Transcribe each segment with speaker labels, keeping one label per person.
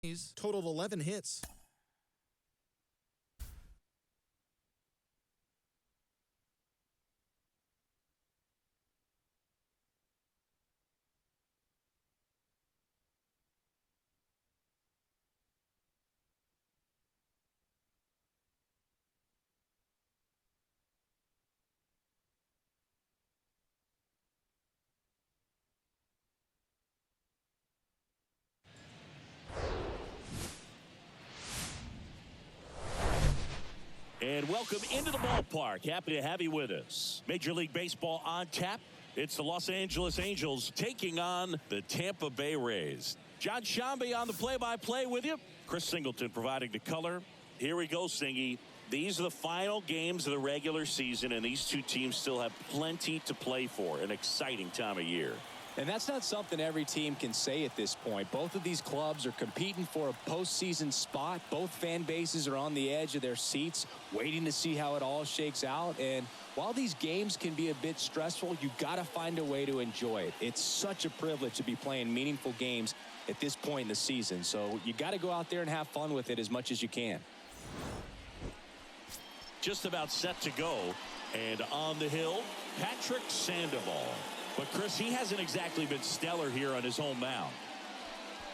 Speaker 1: He's totaled 11 hits.
Speaker 2: And welcome into the ballpark. Happy to have you with us. Major League Baseball on tap. It's the Los Angeles Angels taking on the Tampa Bay Rays. John Shambi on the play-by-play with you. Chris Singleton providing the color. Here we go, Singy. These are the final games of the regular season, and these two teams still have plenty to play for. An exciting time of year.
Speaker 3: And that's not something every team can say at this point. Both of these clubs are competing for a postseason spot. Both fan bases are on the edge of their seats, waiting to see how it all shakes out. And while these games can be a bit stressful, you got to find a way to enjoy it. It's such a privilege to be playing meaningful games at this point in the season. So you got to go out there and have fun with it as much as you can.
Speaker 2: Just about set to go. And on the hill, Patrick Sandoval. But, Chris, he hasn't exactly been stellar here on his home mound.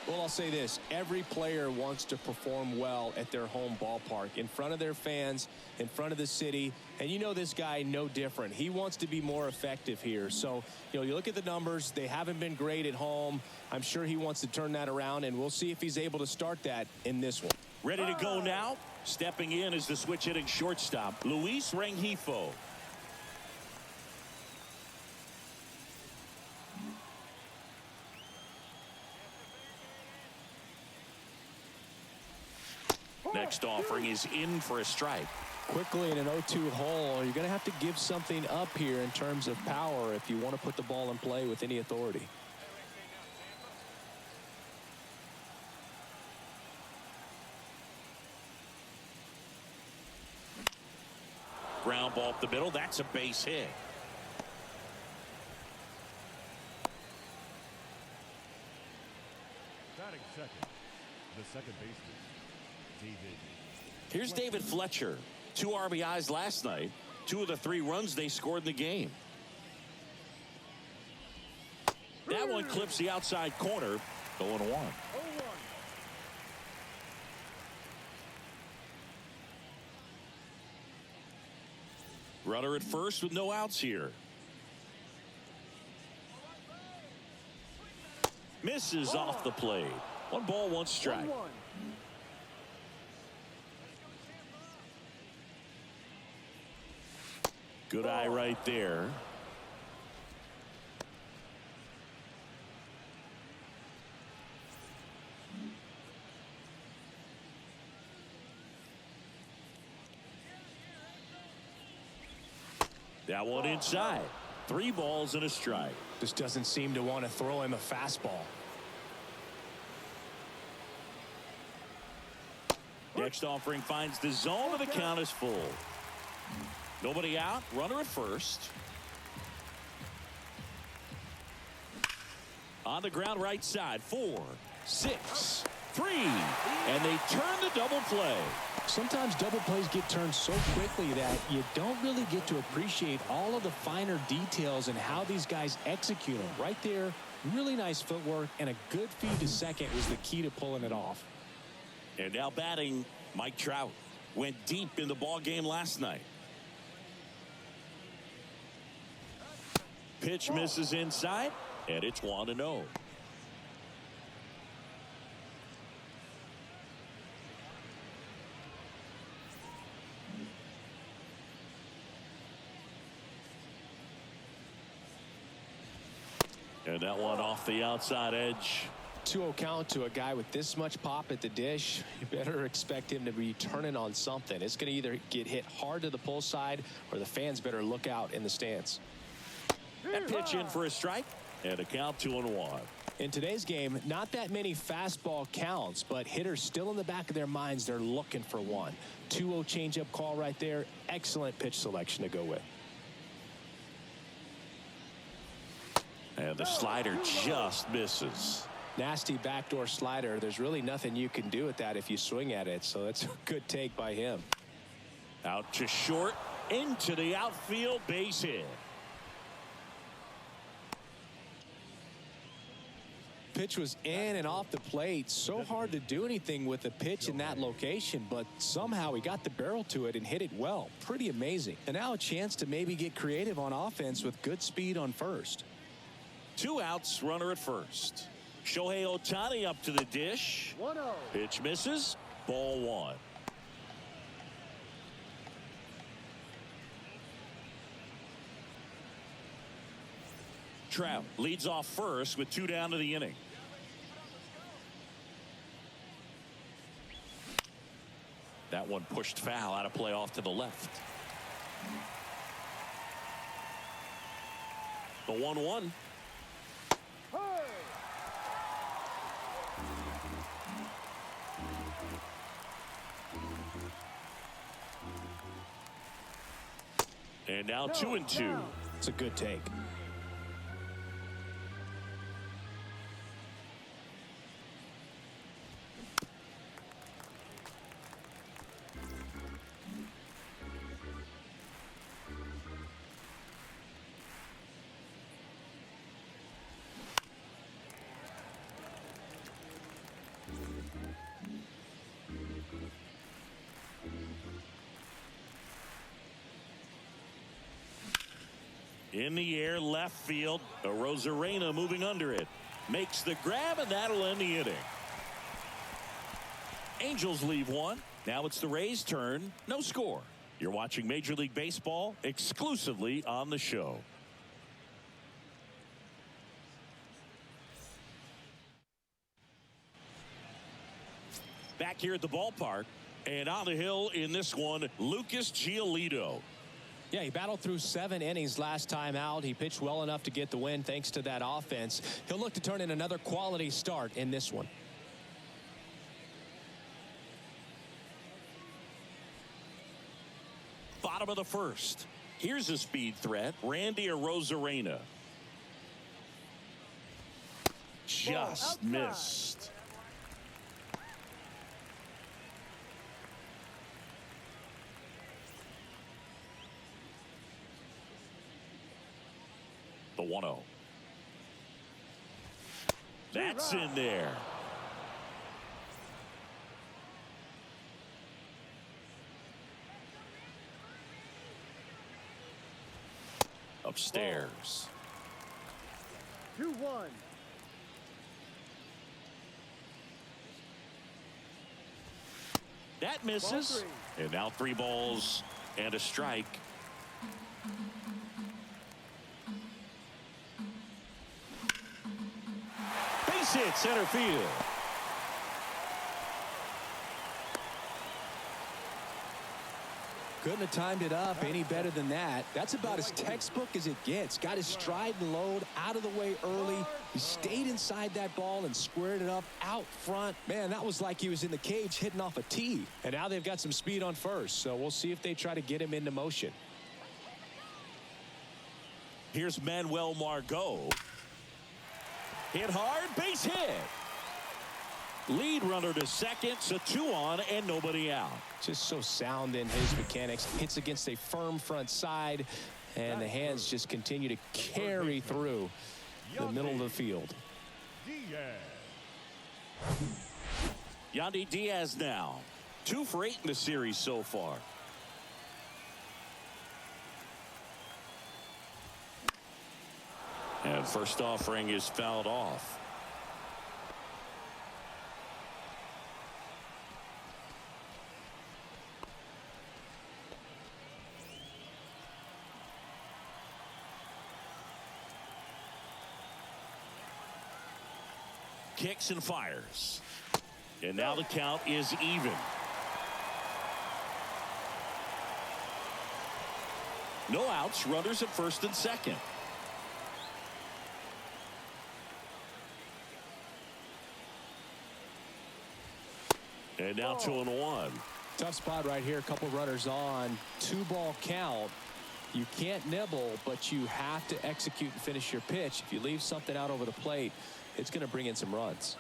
Speaker 3: Well, I'll say this. Every player wants to perform well at their home ballpark, in front of their fans, in front of the city. And you know this guy no different. He wants to be more effective here. So, you look at the numbers. They haven't been great at home. I'm sure he wants to turn that around, and we'll see if he's able to start that in this one.
Speaker 2: Ready to go now. Stepping in is the switch-hitting shortstop, Luis Rengifo. Next offering is in for a strike.
Speaker 3: Quickly in an 0-2 hole, you're going to have to give something up here in terms of power if you want to put the ball in play with any authority.
Speaker 2: Ground ball up the middle. That's a base hit.
Speaker 4: Batting second, the second baseman.
Speaker 2: Here's David Fletcher. 2 RBIs last night. 2 of the 3 runs they scored in the game. That one clips the outside corner. 0-1. Runner at first with no outs here. Misses off the plate. 1 ball, 1 strike. Good eye right there. That one inside. 3 balls and a strike.
Speaker 3: Just doesn't seem to want to throw him a fastball.
Speaker 2: Next offering finds the zone, and the count is full. Nobody out. Runner at first. On the ground right side. 4, 6, 3. And they turn the double play.
Speaker 3: Sometimes double plays get turned so quickly that you don't really get to appreciate all of the finer details and how these guys execute them. Right there, really nice footwork, and a good feed to second was the key to pulling it off.
Speaker 2: And now batting, Mike Trout. Went deep in the ball game last night. Pitch misses inside, and it's 1-0. And that one off the outside edge.
Speaker 3: 2-0 count to a guy with this much pop at the dish. You better expect him to be turning on something. It's going to either get hit hard to the pull side, or the fans better look out in the stands.
Speaker 2: That pitch in for a strike, and a count 2-1.
Speaker 3: In today's game, not that many fastball counts, but hitters still in the back of their minds, they're looking for one. 2-0 changeup call right there. Excellent pitch selection to go with.
Speaker 2: And the slider just misses.
Speaker 3: Nasty backdoor slider. There's really nothing you can do with that if you swing at it. So that's a good take by him.
Speaker 2: Out to short, into the outfield, base hit.
Speaker 3: Pitch was in and off the plate. So hard to do anything with a pitch in that location, but somehow he got the barrel to it and hit it well. Pretty amazing. And now a chance to maybe get creative on offense with good speed on first.
Speaker 2: 2 outs, runner at first. Shohei Ohtani up to the dish.
Speaker 1: 1-0.
Speaker 2: Pitch misses. Ball 1. Trout leads off first with 2 down to the inning. That one pushed foul, out of play off to the left. The 1-1. And now 2-2.
Speaker 3: It's a good take.
Speaker 2: In the air, left field. Rosarena moving under it. Makes the grab, and that'll end the inning. Angels leave 1. Now it's the Rays' turn. No score. You're watching Major League Baseball exclusively on the show. Back here at the ballpark, and on the hill in this one, Lucas Giolito.
Speaker 3: Yeah, he battled through 7 innings last time out. He pitched well enough to get the win thanks to that offense. He'll look to turn in another quality start in this one.
Speaker 2: Bottom of the first. Here's a speed threat. Randy Arozarena. Just missed. The 1-0. That's in there. Upstairs.
Speaker 1: 2-1.
Speaker 2: That misses. And now 3 balls and a strike. Base hit center field.
Speaker 3: Couldn't have timed it up any better than that. That's about as textbook as it gets. Got his stride and load out of the way early. He stayed inside that ball and squared it up out front. Man, that was like he was in the cage hitting off a tee. And now they've got some speed on first, so we'll see if they try to get him into motion.
Speaker 2: Here's Manuel Margot. Hit hard, base hit. Lead runner to second, so 2 on and nobody out.
Speaker 3: Just so sound in his mechanics. Hits against a firm front side, and the hands just continue to carry through the middle of the field.
Speaker 2: Yandy Diaz now. 2 for 8 in the series so far. And first offering is fouled off. Kicks and fires. And now the count is even. No outs, runners at first and second. And now 2-1.
Speaker 3: Tough spot right here. A couple runners on. 2-ball count. You can't nibble, but you have to execute and finish your pitch. If you leave something out over the plate, it's going to bring in some runs.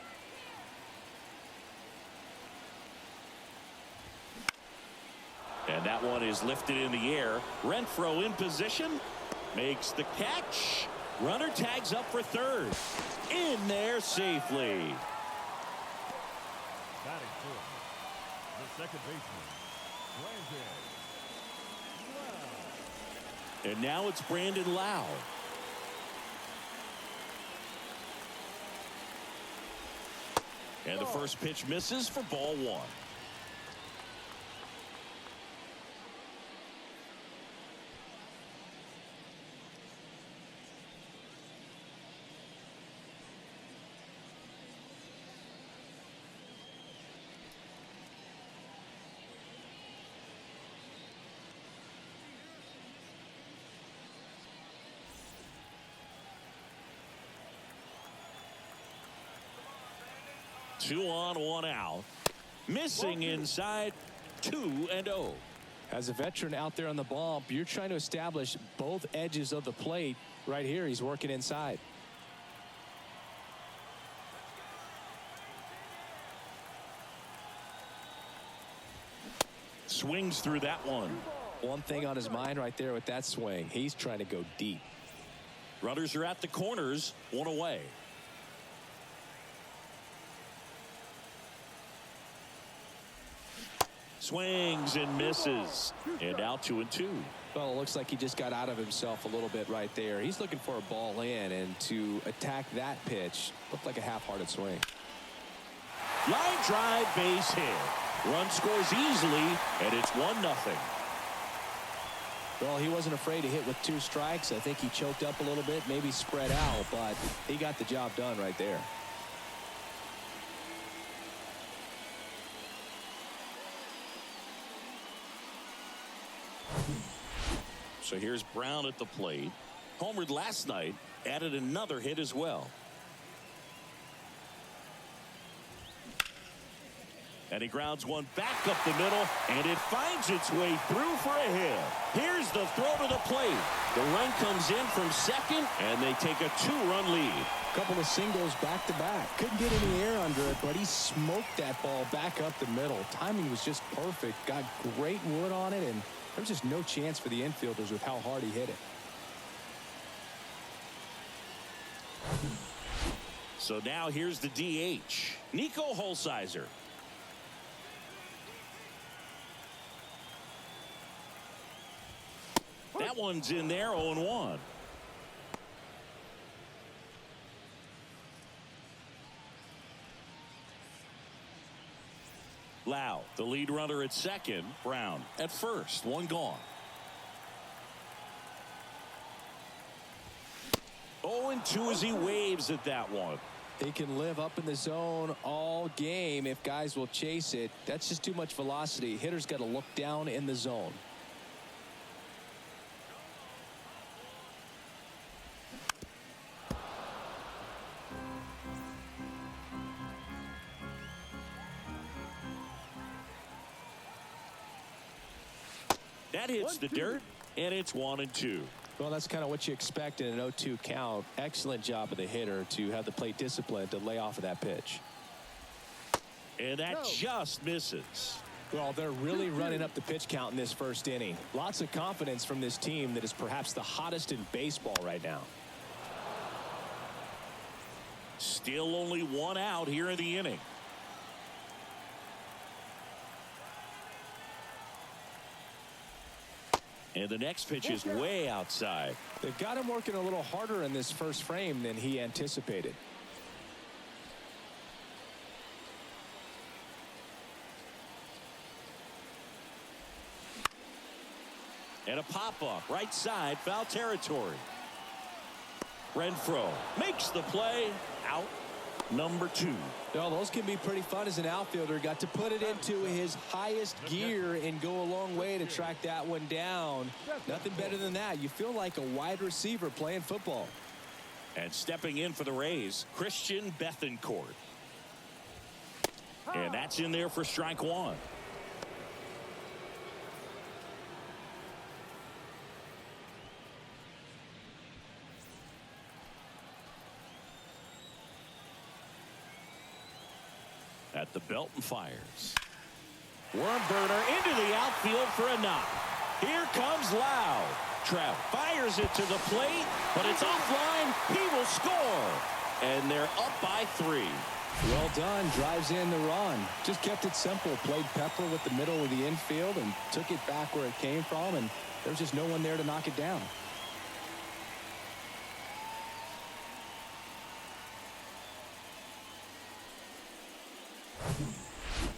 Speaker 2: And that one is lifted in the air. Renfroe in position. Makes the catch. Runner tags up for third. In there safely.
Speaker 4: Batting fourth, the second baseman, Brandon Lau.
Speaker 2: And now it's Brandon Lau. And the first pitch misses for ball one. Two on, one out. Missing inside. 2-0.
Speaker 3: As a veteran out there on the bump, you're trying to establish both edges of the plate. Right here, he's working inside.
Speaker 2: Swings through that one.
Speaker 3: One thing on his mind right there with that swing. He's trying to go deep.
Speaker 2: Runners are at the corners. One away. Swings and misses. And now 2-2.
Speaker 3: Well, it looks like he just got out of himself a little bit right there. He's looking for a ball in, and to attack that pitch looked like a half-hearted swing.
Speaker 2: Line drive, base hit. Run scores easily, and it's 1-0.
Speaker 3: Well, he wasn't afraid to hit with 2 strikes. I think he choked up a little bit, maybe spread out, but he got the job done right there.
Speaker 2: So here's Brown at the plate. Homered last night, added another hit as well. And he grounds one back up the middle, and it finds its way through for a hit. Here's the throw to the plate. The run comes in from second, and they take a 2-run lead.
Speaker 3: Couple of singles back-to-back. Couldn't get any air under it, but he smoked that ball back up the middle. Timing was just perfect. Got great wood on it, and there was just no chance for the infielders with how hard he hit it.
Speaker 2: So now here's the DH, Nico Holsizer. That one's in there, 0-1. Lau, the lead runner at second. Brown at first. One gone. 0-2 as he waves at that one.
Speaker 3: He can live up in the zone all game if guys will chase it. That's just too much velocity. Hitter's got to look down in the zone.
Speaker 2: That hits the dirt, and it's 1-2.
Speaker 3: Well, that's kind of what you expect in an 0-2 count. Excellent job of the hitter to have the plate discipline to lay off of that pitch.
Speaker 2: And that just misses.
Speaker 3: Well, they're really running up the pitch count in this first inning. Lots of confidence from this team that is perhaps the hottest in baseball right now.
Speaker 2: Still only one out here in the inning. And the next pitch is way outside.
Speaker 3: They've got him working a little harder in this first frame than he anticipated.
Speaker 2: And a pop-up right side, foul territory. Renfroe makes the play. Out number 2.
Speaker 3: Well, those can be pretty fun as an outfielder. Got to put it into his highest gear and go a long way to track that one down. Nothing better than that. You feel like a wide receiver playing football.
Speaker 2: And stepping in for the Rays, Christian Bethancourt. And that's in there for strike 1. At the belt and fires. Worm burner into the outfield for a knock. Here comes Lau. Trout fires it to the plate, but it's offline. He will score. And they're up by 3.
Speaker 3: Well done. Drives in the run. Just kept it simple. Played pepper with the middle of the infield and took it back where it came from, and there was just no one there to knock it down.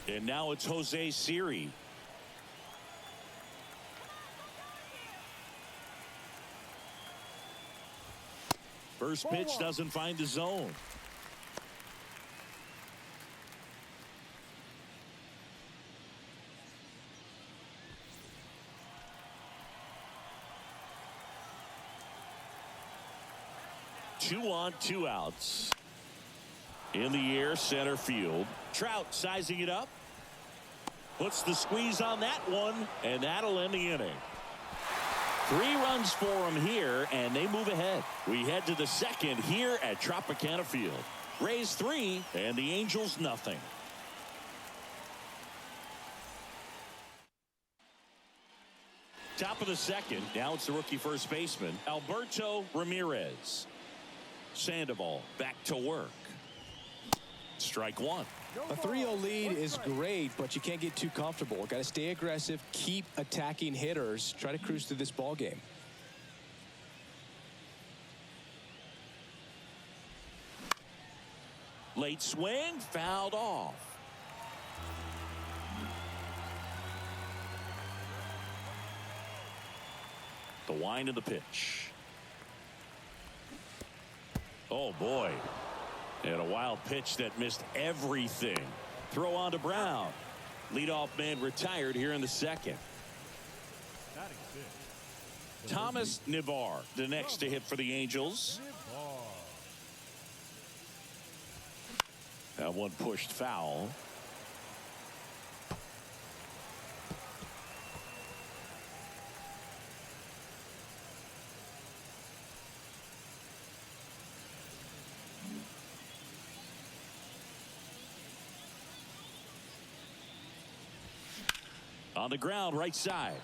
Speaker 2: And now it's Jose Siri. First pitch doesn't find the zone. Two on, 2 outs. In the air, center field. Trout sizing it up. Puts the squeeze on that one, and that'll end the inning. 3 runs for them here, and they move ahead. We head to the second here at Tropicana Field. Rays 3, and the Angels nothing. Top of the second. Now it's the rookie first baseman, Alberto Ramirez. Sandoval back to work. Strike 1.
Speaker 3: A 3-0 lead is great, but you can't get too comfortable. Got to stay aggressive, keep attacking hitters, try to cruise through this ball game.
Speaker 2: Late swing, fouled off. The wind of the pitch. Oh boy. And a wild pitch that missed everything. Throw on to Brown. Leadoff man retired here in the second. Thomas Nivar, the next to hit for the Angels. That one pushed foul. On the ground, right side.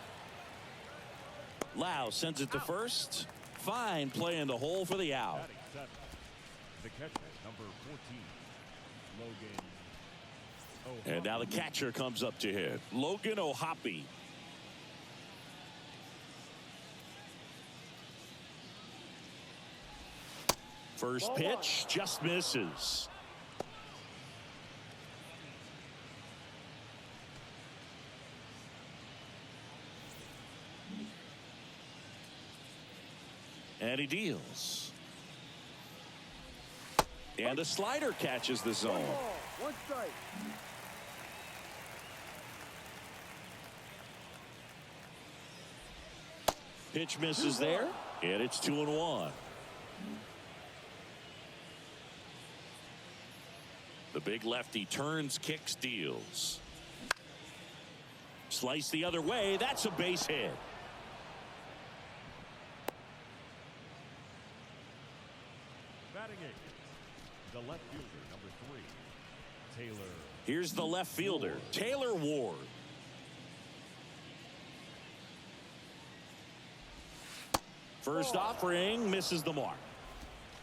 Speaker 2: Lau sends it to first. Fine play in the hole for the out.
Speaker 4: The catcher, number 14, Logan.
Speaker 2: And now the catcher comes up to hit. Logan O'Hoppe. First pitch just misses. And he deals. And the slider catches the zone.
Speaker 1: 1 strike.
Speaker 2: Pitch misses there, and it's 2-1. The big lefty turns, kicks, deals. Slice the other way. That's a base hit.
Speaker 4: Batting eighth, the left fielder, number 3, Taylor.
Speaker 2: Here's the left fielder, Taylor Ward. First offering misses the mark.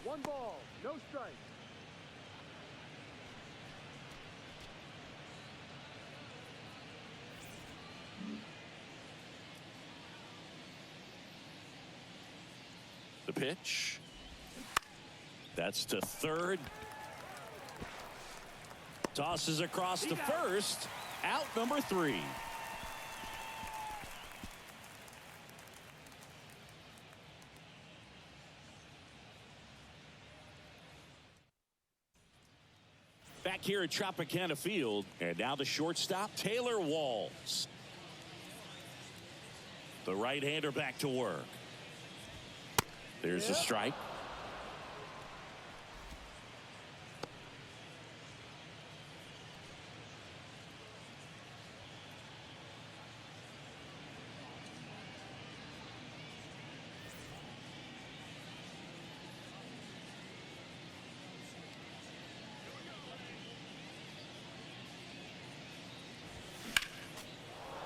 Speaker 1: 1 ball, no strike.
Speaker 2: The pitch. That's to third. Tosses across to first. Out number 3. Back here at Tropicana Field, and now the shortstop, Taylor Walls. The right-hander back to work. There's a strike.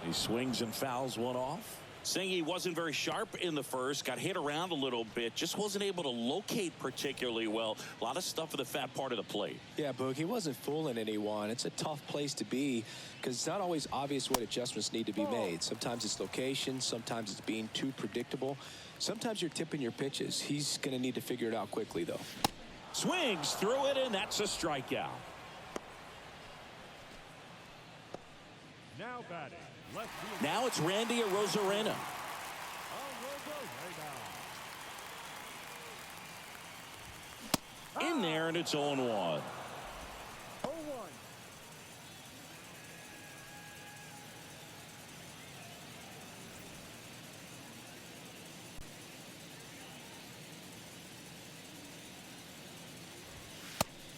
Speaker 2: He swings and fouls one off. Saying he wasn't very sharp in the first, got hit around a little bit, just wasn't able to locate particularly well. A lot of stuff in the fat part of the plate.
Speaker 3: Yeah, Boog, he wasn't fooling anyone. It's a tough place to be because it's not always obvious what adjustments need to be made. Sometimes it's location, sometimes it's being too predictable. Sometimes you're tipping your pitches. He's going to need to figure it out quickly, though.
Speaker 2: Swings through it, and that's a strikeout.
Speaker 4: Now batting. Left field.
Speaker 2: Now it's Randy Arozarena. In there, and it's 0-1.
Speaker 1: 0-1.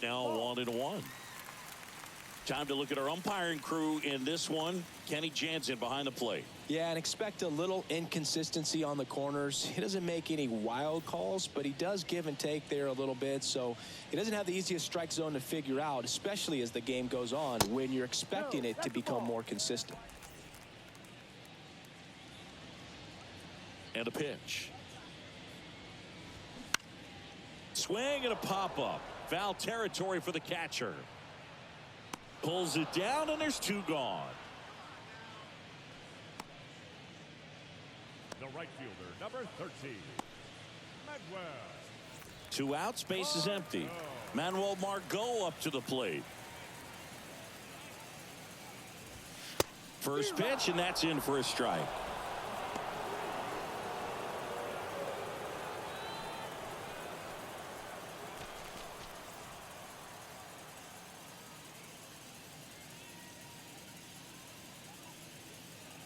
Speaker 2: Now 1-1. Time to look at our umpiring crew in this one. Kenny Jansen behind the plate.
Speaker 3: Yeah, and expect a little inconsistency on the corners. He doesn't make any wild calls, but he does give and take there a little bit. So he doesn't have the easiest strike zone to figure out, especially as the game goes on when you're expecting it to become more consistent.
Speaker 2: And a pitch. Swing and a pop-up. Foul territory for the catcher. Pulls it down, and there's 2 gone.
Speaker 4: The right fielder, number 13, Manuel.
Speaker 2: 2 outs, base is empty. Manuel Margot up to the plate. First pitch, and that's in for a strike.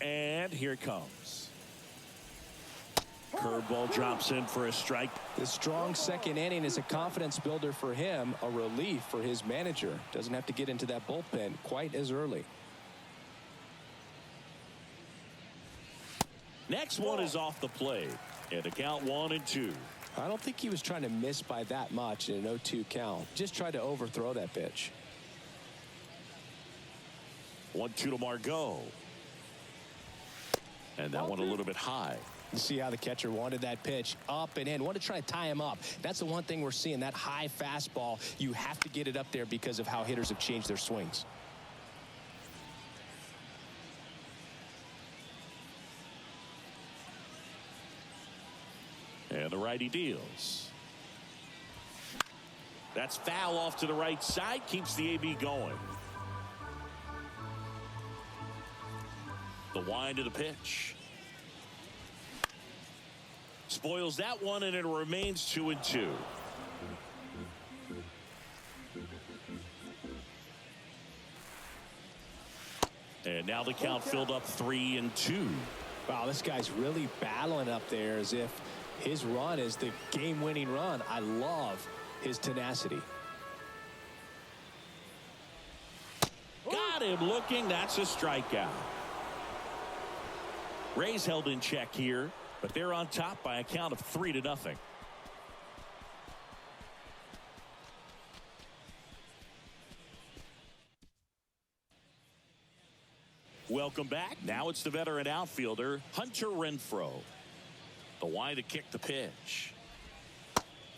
Speaker 2: And here it comes. Curveball drops in for a strike.
Speaker 3: The strong second inning is a confidence builder for him, a relief for his manager. Doesn't have to get into that bullpen quite as early.
Speaker 2: Next one is off the plate. And a count 1-2.
Speaker 3: I don't think he was trying to miss by that much in an 0-2 count. Just tried to overthrow that pitch.
Speaker 2: 1-2 to Margot. And that one a little bit high.
Speaker 3: You see how the catcher wanted that pitch up and in. Wanted to try to tie him up. That's the one thing we're seeing, that high fastball. You have to get it up there because of how hitters have changed their swings.
Speaker 2: And the righty deals. That's foul off to the right side. Keeps the AB going. The wind of the pitch. Spoils that one, and it remains 2-2. And now the count filled up 3-2.
Speaker 3: Wow, this guy's really battling up there as if his run is the game-winning run. I love his tenacity.
Speaker 2: Got him looking. That's a strikeout. Rays held in check here, but they're on top by a count of 3-0. Welcome back. Now it's the veteran outfielder, Hunter Renfroe. The wind to kick the pitch.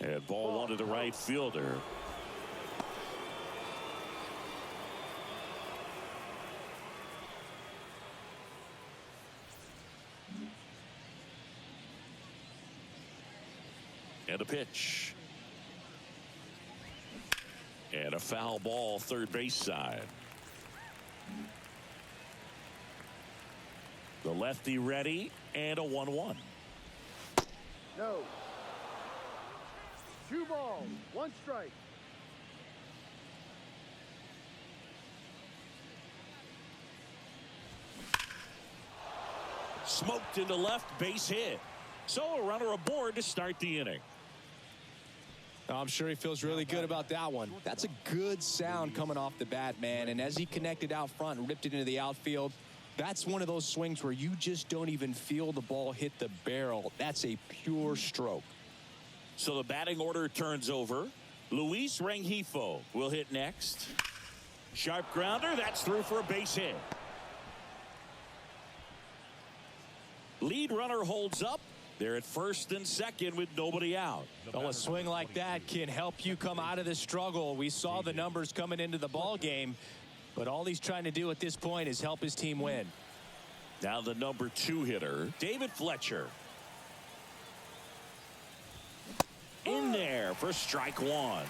Speaker 2: And ball one to the right fielder. And a pitch. And a foul ball third base side. The lefty ready, and a 1-1.
Speaker 1: No. 2 balls, 1 strike.
Speaker 2: Smoked into left, base hit. So a runner aboard to start the inning.
Speaker 3: I'm sure he feels really good about that one. That's a good sound coming off the bat, man. And as he connected out front and ripped it into the outfield, that's one of those swings where you just don't even feel the ball hit the barrel. That's a pure stroke.
Speaker 2: So the batting order turns over. Luis Rengifo will hit next. Sharp grounder. That's through for a base hit. Lead runner holds up. They're at first and second with nobody out.
Speaker 3: Well, a swing like that can help you come out of this struggle. We saw the numbers coming into the ball game, but all he's trying to do at this point is help his team win.
Speaker 2: Now the number 2 hitter, David Fletcher. In there for strike 1.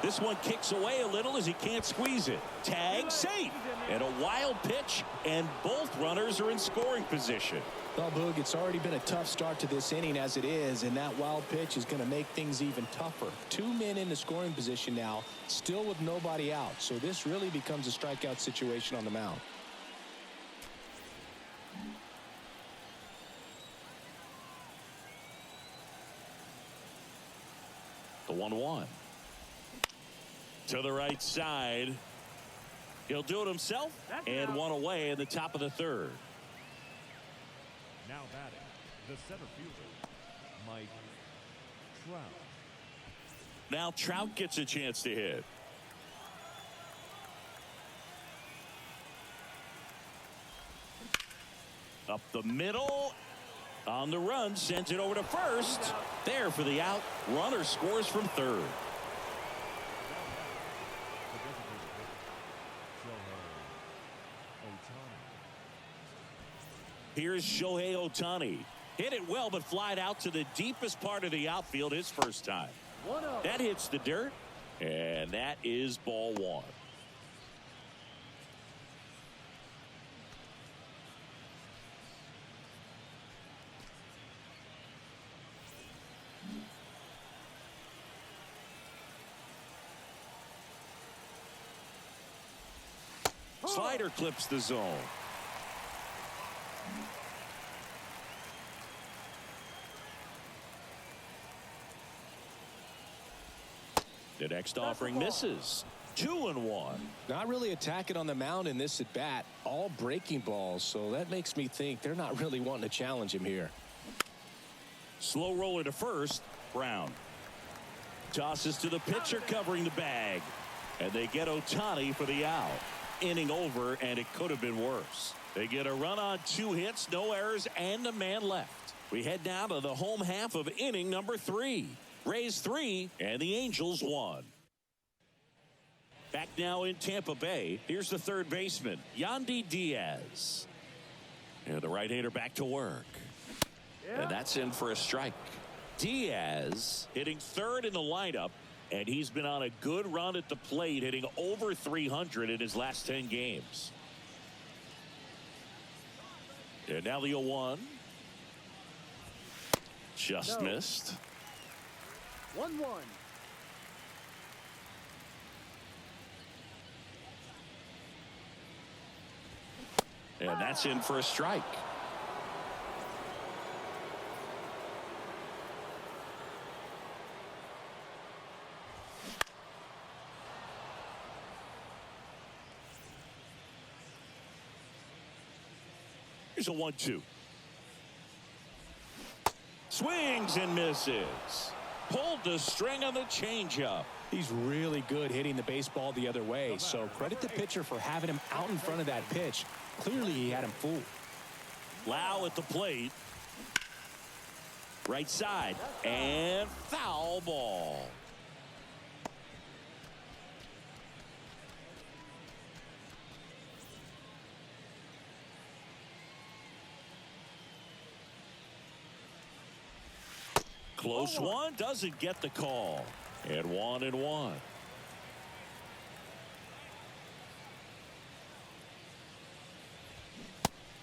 Speaker 2: This one kicks away a little as he can't squeeze it. Tag safe. And a wild pitch, and both runners are in scoring position.
Speaker 3: Well, Boog, it's already been a tough start to this inning as it is, and that wild pitch is going to make things even tougher. 2 men in the scoring position now, still with nobody out. So this really becomes a strikeout situation on the mound.
Speaker 2: The 1-1. To the right side. He'll do it himself, and one away in the top of the 3rd.
Speaker 4: Now batting, the center fielder, Mike Trout.
Speaker 2: Now Trout gets a chance to hit. Up the middle. On the run, sends it over to first. There for the out. Runner scores from 3rd. Here's Shohei Ohtani. Hit it well, but flied out to the deepest part of the outfield his first time. That hits the dirt, and that is ball 1. Slider clips the zone. The next offering misses. 2-1.
Speaker 3: Not really attacking on the mound in this at bat. All breaking balls, so that makes me think they're not really wanting to challenge him here.
Speaker 2: Slow roller to first. Brown tosses to the pitcher covering the bag, and they get Ohtani for the out. Inning over, and it could have been worse. They get a run on 2 hits, no errors, and a man left. We head now to the home half of inning number 3. Rays 3 and the Angels 1. Back now in Tampa Bay. Here's the 3rd baseman, Yandy Diaz. And the right-hander back to work. And that's in for a strike. Diaz hitting 3rd in the lineup, and he's been on a good run at the plate, hitting over 300 in his last 10 games. And now the 0-1. Just missed.
Speaker 1: 1-1.
Speaker 2: And that's in for a strike. Here's a 1-2. Swings and misses. Pulled the string on the changeup.
Speaker 3: He's really good hitting the baseball the other way, so credit the pitcher for having him out in front of that pitch. Clearly he had him fooled.
Speaker 2: Lau at the plate. Right side. And foul ball. Close one, doesn't get the call. And 1-1.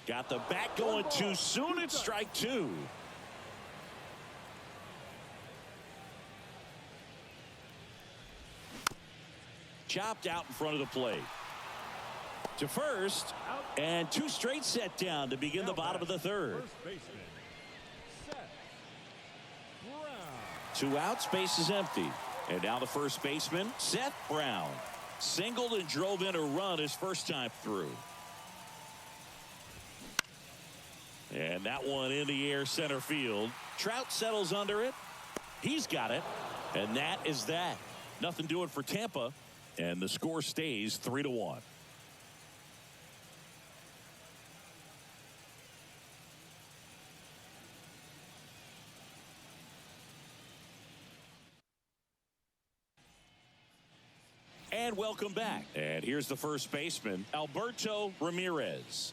Speaker 2: Got the bat going too soon. It's strike 2. Chopped out in front of the plate. To first, and 2 straight set down to begin the bottom of the 3rd. 2 outs, base is empty. And now the first baseman, Seth Brown. Singled and drove in a run his first time through. And that one in the air center field. Trout settles under it. He's got it. And that is that. Nothing doing for Tampa. And the score stays 3-1. And welcome back. And here's the first baseman, Alberto Ramirez.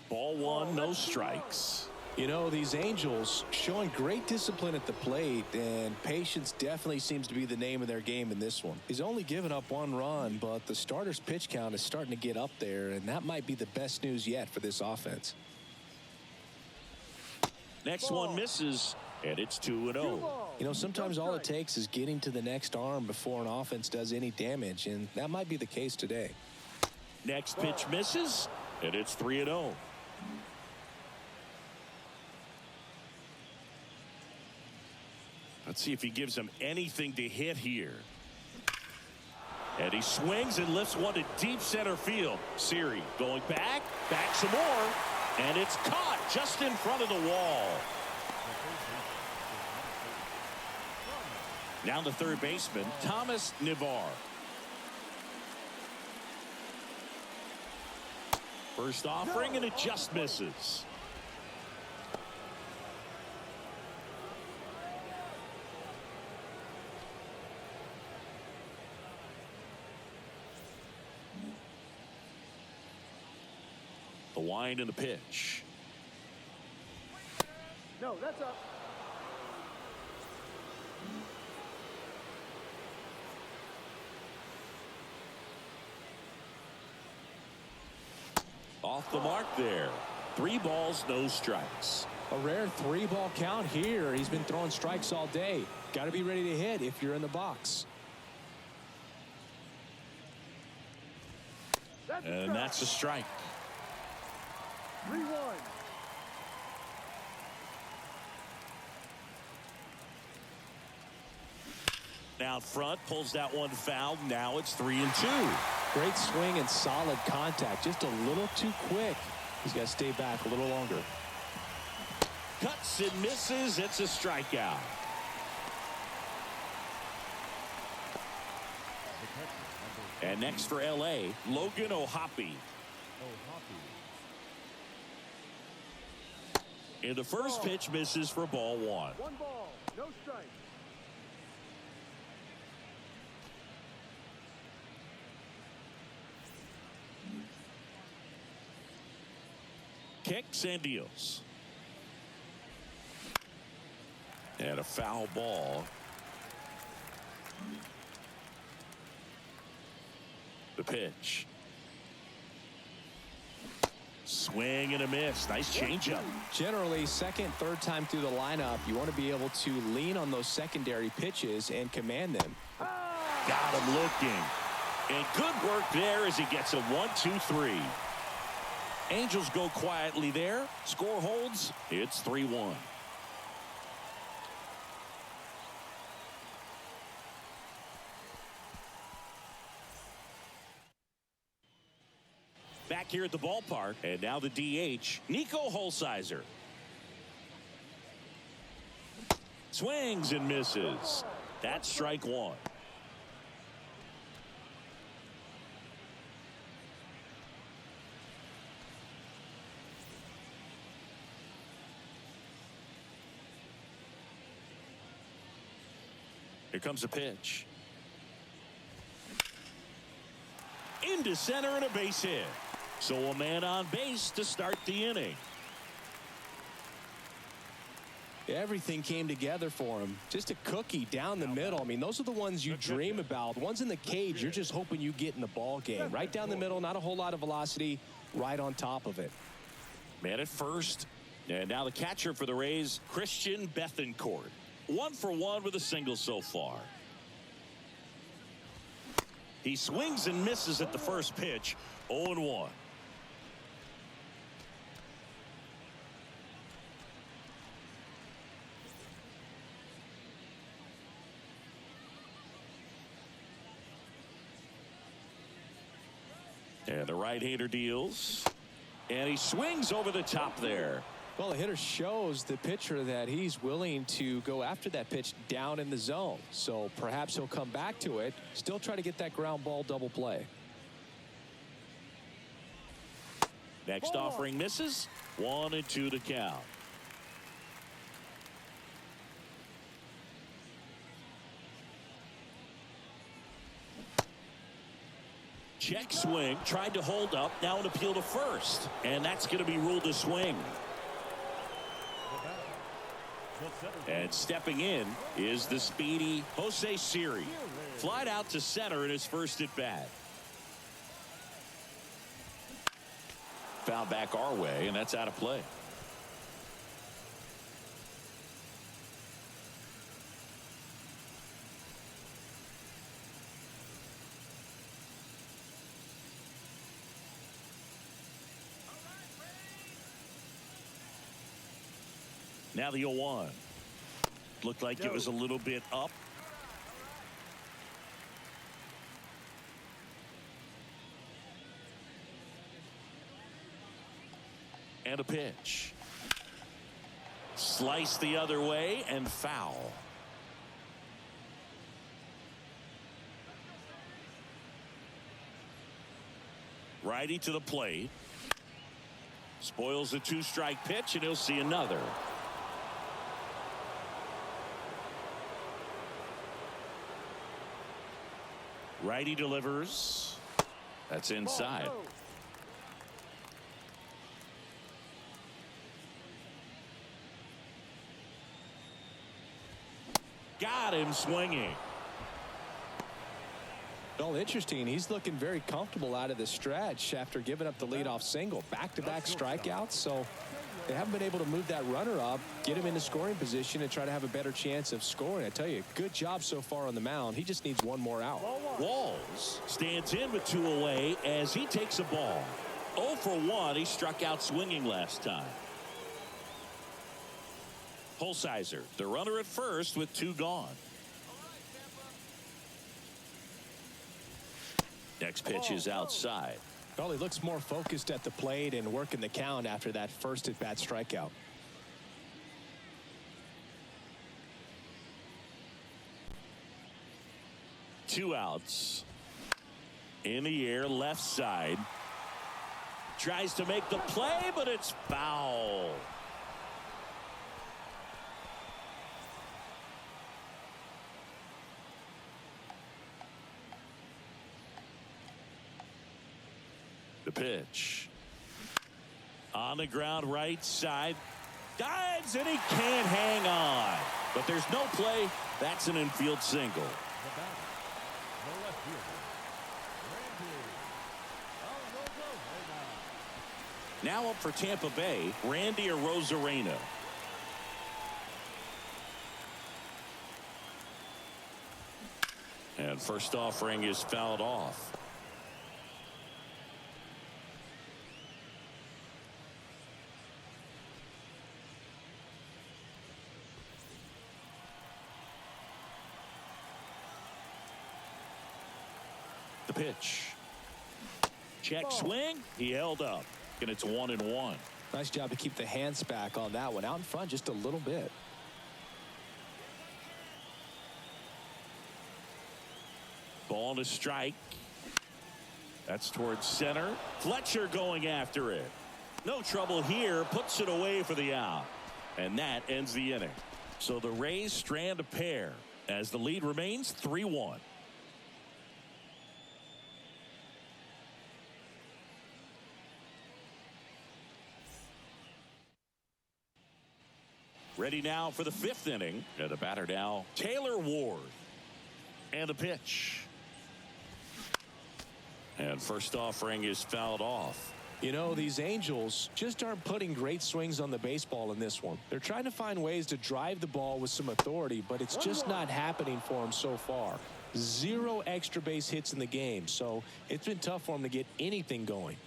Speaker 2: Ball one, no strikes.
Speaker 3: You know, these Angels showing great discipline at the plate, and patience definitely seems to be the name of their game in this one. He's only given up 1 run, but the starter's pitch count is starting to get up there, and that might be the best news yet for this offense.
Speaker 2: Next one misses, and it's 2-0.
Speaker 3: You know, sometimes all it takes is getting to the next arm before an offense does any damage, and that might be the case today.
Speaker 2: Next pitch misses, and it's 3-0. Let's see if he gives him anything to hit here. And he swings and lifts one to deep center field. Siri going back some more, and it's caught just in front of the wall. Now the third baseman, Thomas Navar. First offering, and it just misses. The wind and the pitch.
Speaker 1: No, that's up.
Speaker 2: Off the mark there. 3 balls, no strikes.
Speaker 3: A rare 3-ball count here. He's been throwing strikes all day. Got to be ready to hit if you're in the box.
Speaker 2: And that's a strike.
Speaker 1: 3-1.
Speaker 2: Down front, pulls that one foul. Now it's 3-2.
Speaker 3: Great swing and solid contact. Just a little too quick. He's got to stay back a little longer.
Speaker 2: Cuts and misses. It's a strikeout. And next for L.A., Logan O'Hoppe. And the first pitch misses for ball 1.
Speaker 1: 1 ball, no strike.
Speaker 2: Kicks and deals. And a foul ball. The pitch. Swing and a miss. Nice changeup.
Speaker 3: Generally, second, third time through the lineup, you want to be able to lean on those secondary pitches and command them.
Speaker 2: Got him looking. And good work there as he gets a 1-2-3. Angels go quietly there. Score holds. It's 3-1. Back here at the ballpark, and now the DH, Nico Holsizer. Swings and misses. That's strike 1. Here comes a pitch. Into center and a base hit. So a man on base to start the inning.
Speaker 3: Everything came together for him. Just a cookie down the middle. I mean, those are the ones you dream about. The ones in the cage, you're just hoping you get in the ball game. Right down the middle, not a whole lot of velocity, right on top of it.
Speaker 2: Man at first. And now the catcher for the Rays, Christian Bethancourt. 1 for 1 with a single so far. He swings and misses at the first pitch. 0-1. And the right-hander deals. And he swings over the top there.
Speaker 3: Well, the hitter shows the pitcher that he's willing to go after that pitch down in the zone. So perhaps he'll come back to it, still try to get that ground ball double play.
Speaker 2: Next offering misses. 1-2 to count. Check swing, tried to hold up, now an appeal to first, and that's going to be ruled a swing. And stepping in is the speedy Jose Siri. Flied out to center in his first at bat. Foul back our way, and that's out of play. Now the 0-1. Looked like it was a little bit up. And a pitch. Slice the other way and foul. Righty to the plate. Spoils the 2-strike pitch, and he'll see another. Righty delivers. That's inside. Got him swinging.
Speaker 3: Well, interesting. He's looking very comfortable out of the stretch after giving up the leadoff single. Back-to-back strikeouts, so they haven't been able to move that runner up, get him into scoring position, and try to have a better chance of scoring. I tell you, good job so far on the mound. He just needs one more out.
Speaker 2: Walls stands in with 2 away as he takes a ball. 0 for 1. He struck out swinging last time. Holsizer, the runner at first with 2 gone. Next pitch is outside.
Speaker 3: Well, he looks more focused at the plate and working the count after that first at-bat strikeout.
Speaker 2: Two outs. In the air, left side. Tries to make the play, but it's foul. The pitch. On the ground, right side. Dives, and he can't hang on. But there's no play. That's an infield single. Now up for Tampa Bay, Randy Arozarena. And first offering is fouled off. The pitch. Check swing. He held up. And it's 1-1.
Speaker 3: Nice job to keep the hands back on that one. Out in front just a little bit.
Speaker 2: Ball to strike. That's towards center. Fletcher going after it. No trouble here. Puts it away for the out. And that ends the inning. So the Rays strand a pair as the lead remains 3-1. Ready now for the 5th inning. And the batter now, Taylor Ward. And the pitch. And first offering is fouled off.
Speaker 3: You know, these Angels just aren't putting great swings on the baseball in this one. They're trying to find ways to drive the ball with some authority, but it's just not happening for them so far. 0 extra base hits in the game, so it's been tough for them to get anything going.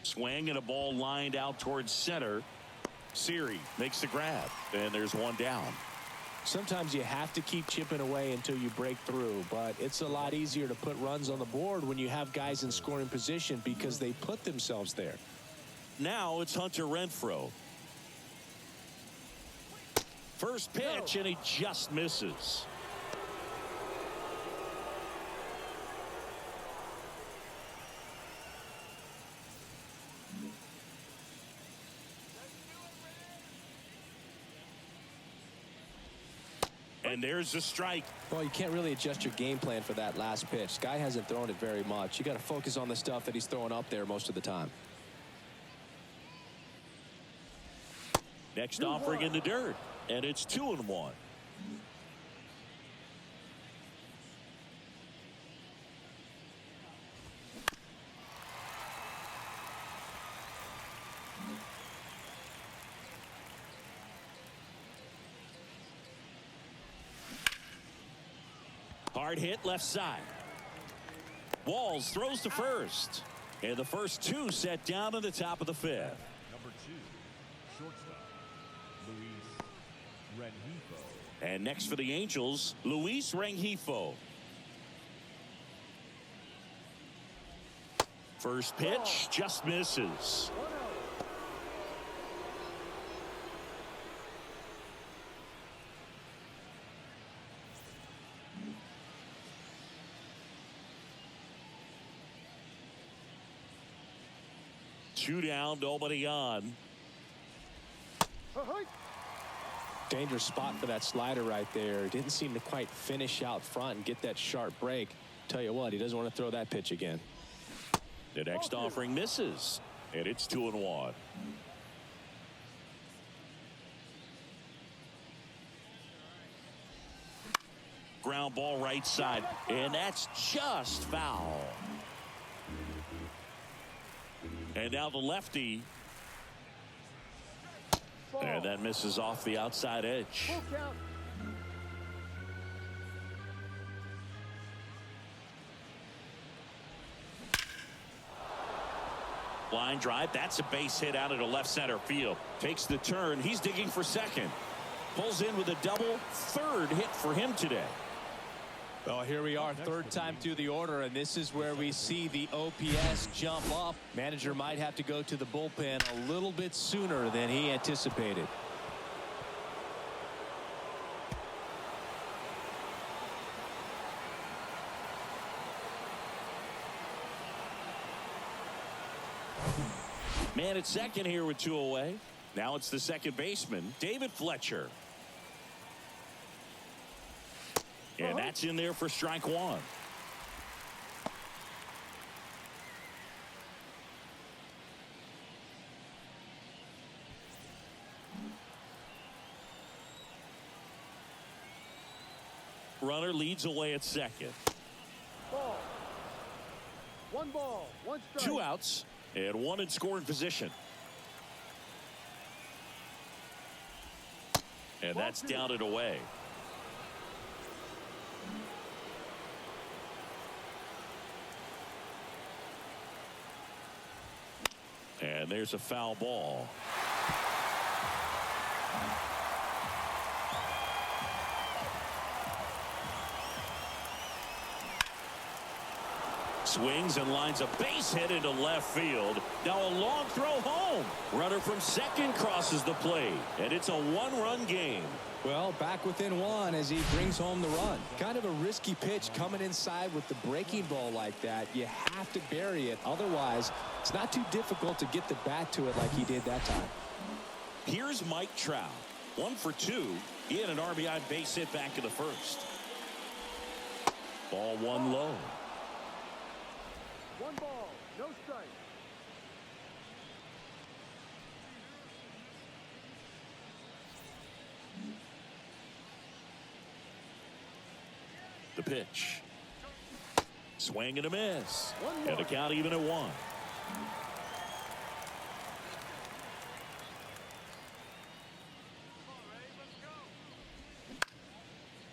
Speaker 2: Swing and a ball lined out towards center. Siri makes the grab, and there's one down.
Speaker 3: Sometimes you have to keep chipping away until you break through, but it's a lot easier to put runs on the board when you have guys in scoring position because they put themselves there.
Speaker 2: Now it's Hunter Renfroe. First pitch, and he just misses. And there's a strike.
Speaker 3: Well, you can't really adjust your game plan for that last pitch. Guy hasn't thrown it very much. You got to focus on the stuff that he's throwing up there most of the time.
Speaker 2: Next offering in the dirt, and it's 2-1. Hard hit left side. Walls throws to first. And the first two set down in the top of the fifth.
Speaker 4: Number 2, shortstop, Luis Rengifo.
Speaker 2: And next for the Angels, Luis Rengifo. First pitch just misses. 2 down, nobody on.
Speaker 3: Dangerous spot for that slider right there. Didn't seem to quite finish out front and get that sharp break. Tell you what, he doesn't want to throw that pitch again.
Speaker 2: The next offering misses, and it's 2-1. Ground ball right side, and that's just foul. And now the lefty. And that misses off the outside edge. Line drive. That's a base hit out into left center field. Takes the turn. He's digging for second. Pulls in with a double. Third hit for him today.
Speaker 3: Well, here we are, third time through the order, and this is where we see the OPS jump up. Manager might have to go to the bullpen a little bit sooner than he anticipated.
Speaker 2: Man at second here with 2 away. Now it's the second baseman, David Fletcher. And that's in there for strike 1. Runner leads away at second.
Speaker 1: Ball. 1 ball, 1 strike.
Speaker 2: 2 outs and 1 in scoring position. And that's down and away. And there's a foul ball. Swings and lines a base hit into left field. Now a long throw home. Runner from second crosses the plate. And it's a 1-run game.
Speaker 3: Well, back within 1 as he brings home the run. Kind of a risky pitch coming inside with the breaking ball like that. You have to bury it. Otherwise, it's not too difficult to get the bat to it like he did that time.
Speaker 2: Here's Mike Trout. 1 for 2. He had an RBI base hit back in the first. Ball 1 low.
Speaker 1: 1 ball, no strike.
Speaker 2: The pitch. Swing and a miss. And the count even at 1.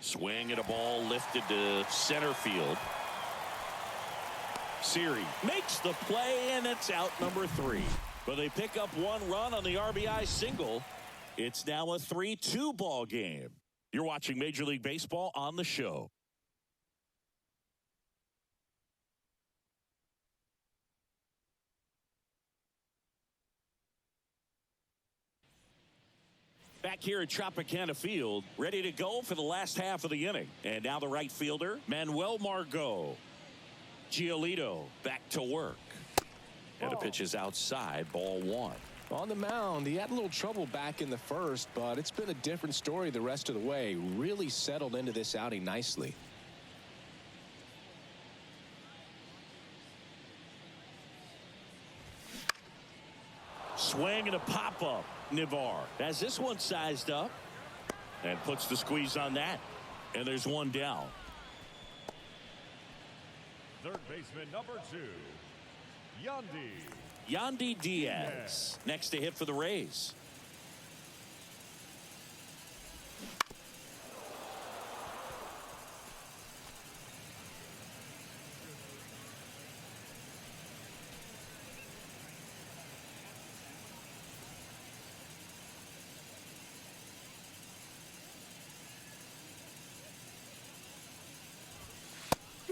Speaker 2: Swing and a ball lifted to center field. Siri makes the play, and it's out number 3. But they pick up 1 run on the RBI single. It's now a 3-2 ball game. You're watching Major League Baseball on the show. Back here at Tropicana Field, ready to go for the last half of the inning. And now the right fielder, Manuel Margot. Giolito back to work. And the pitch is outside, ball one.
Speaker 3: On the mound, he had a little trouble back in the first, but it's been a different story the rest of the way. Really settled into this outing nicely.
Speaker 2: Swing and a pop-up. Navar has this one sized up and puts the squeeze on that. And there's one down.
Speaker 4: Third baseman number 2,
Speaker 2: Yandy Diaz next to hit for the Rays.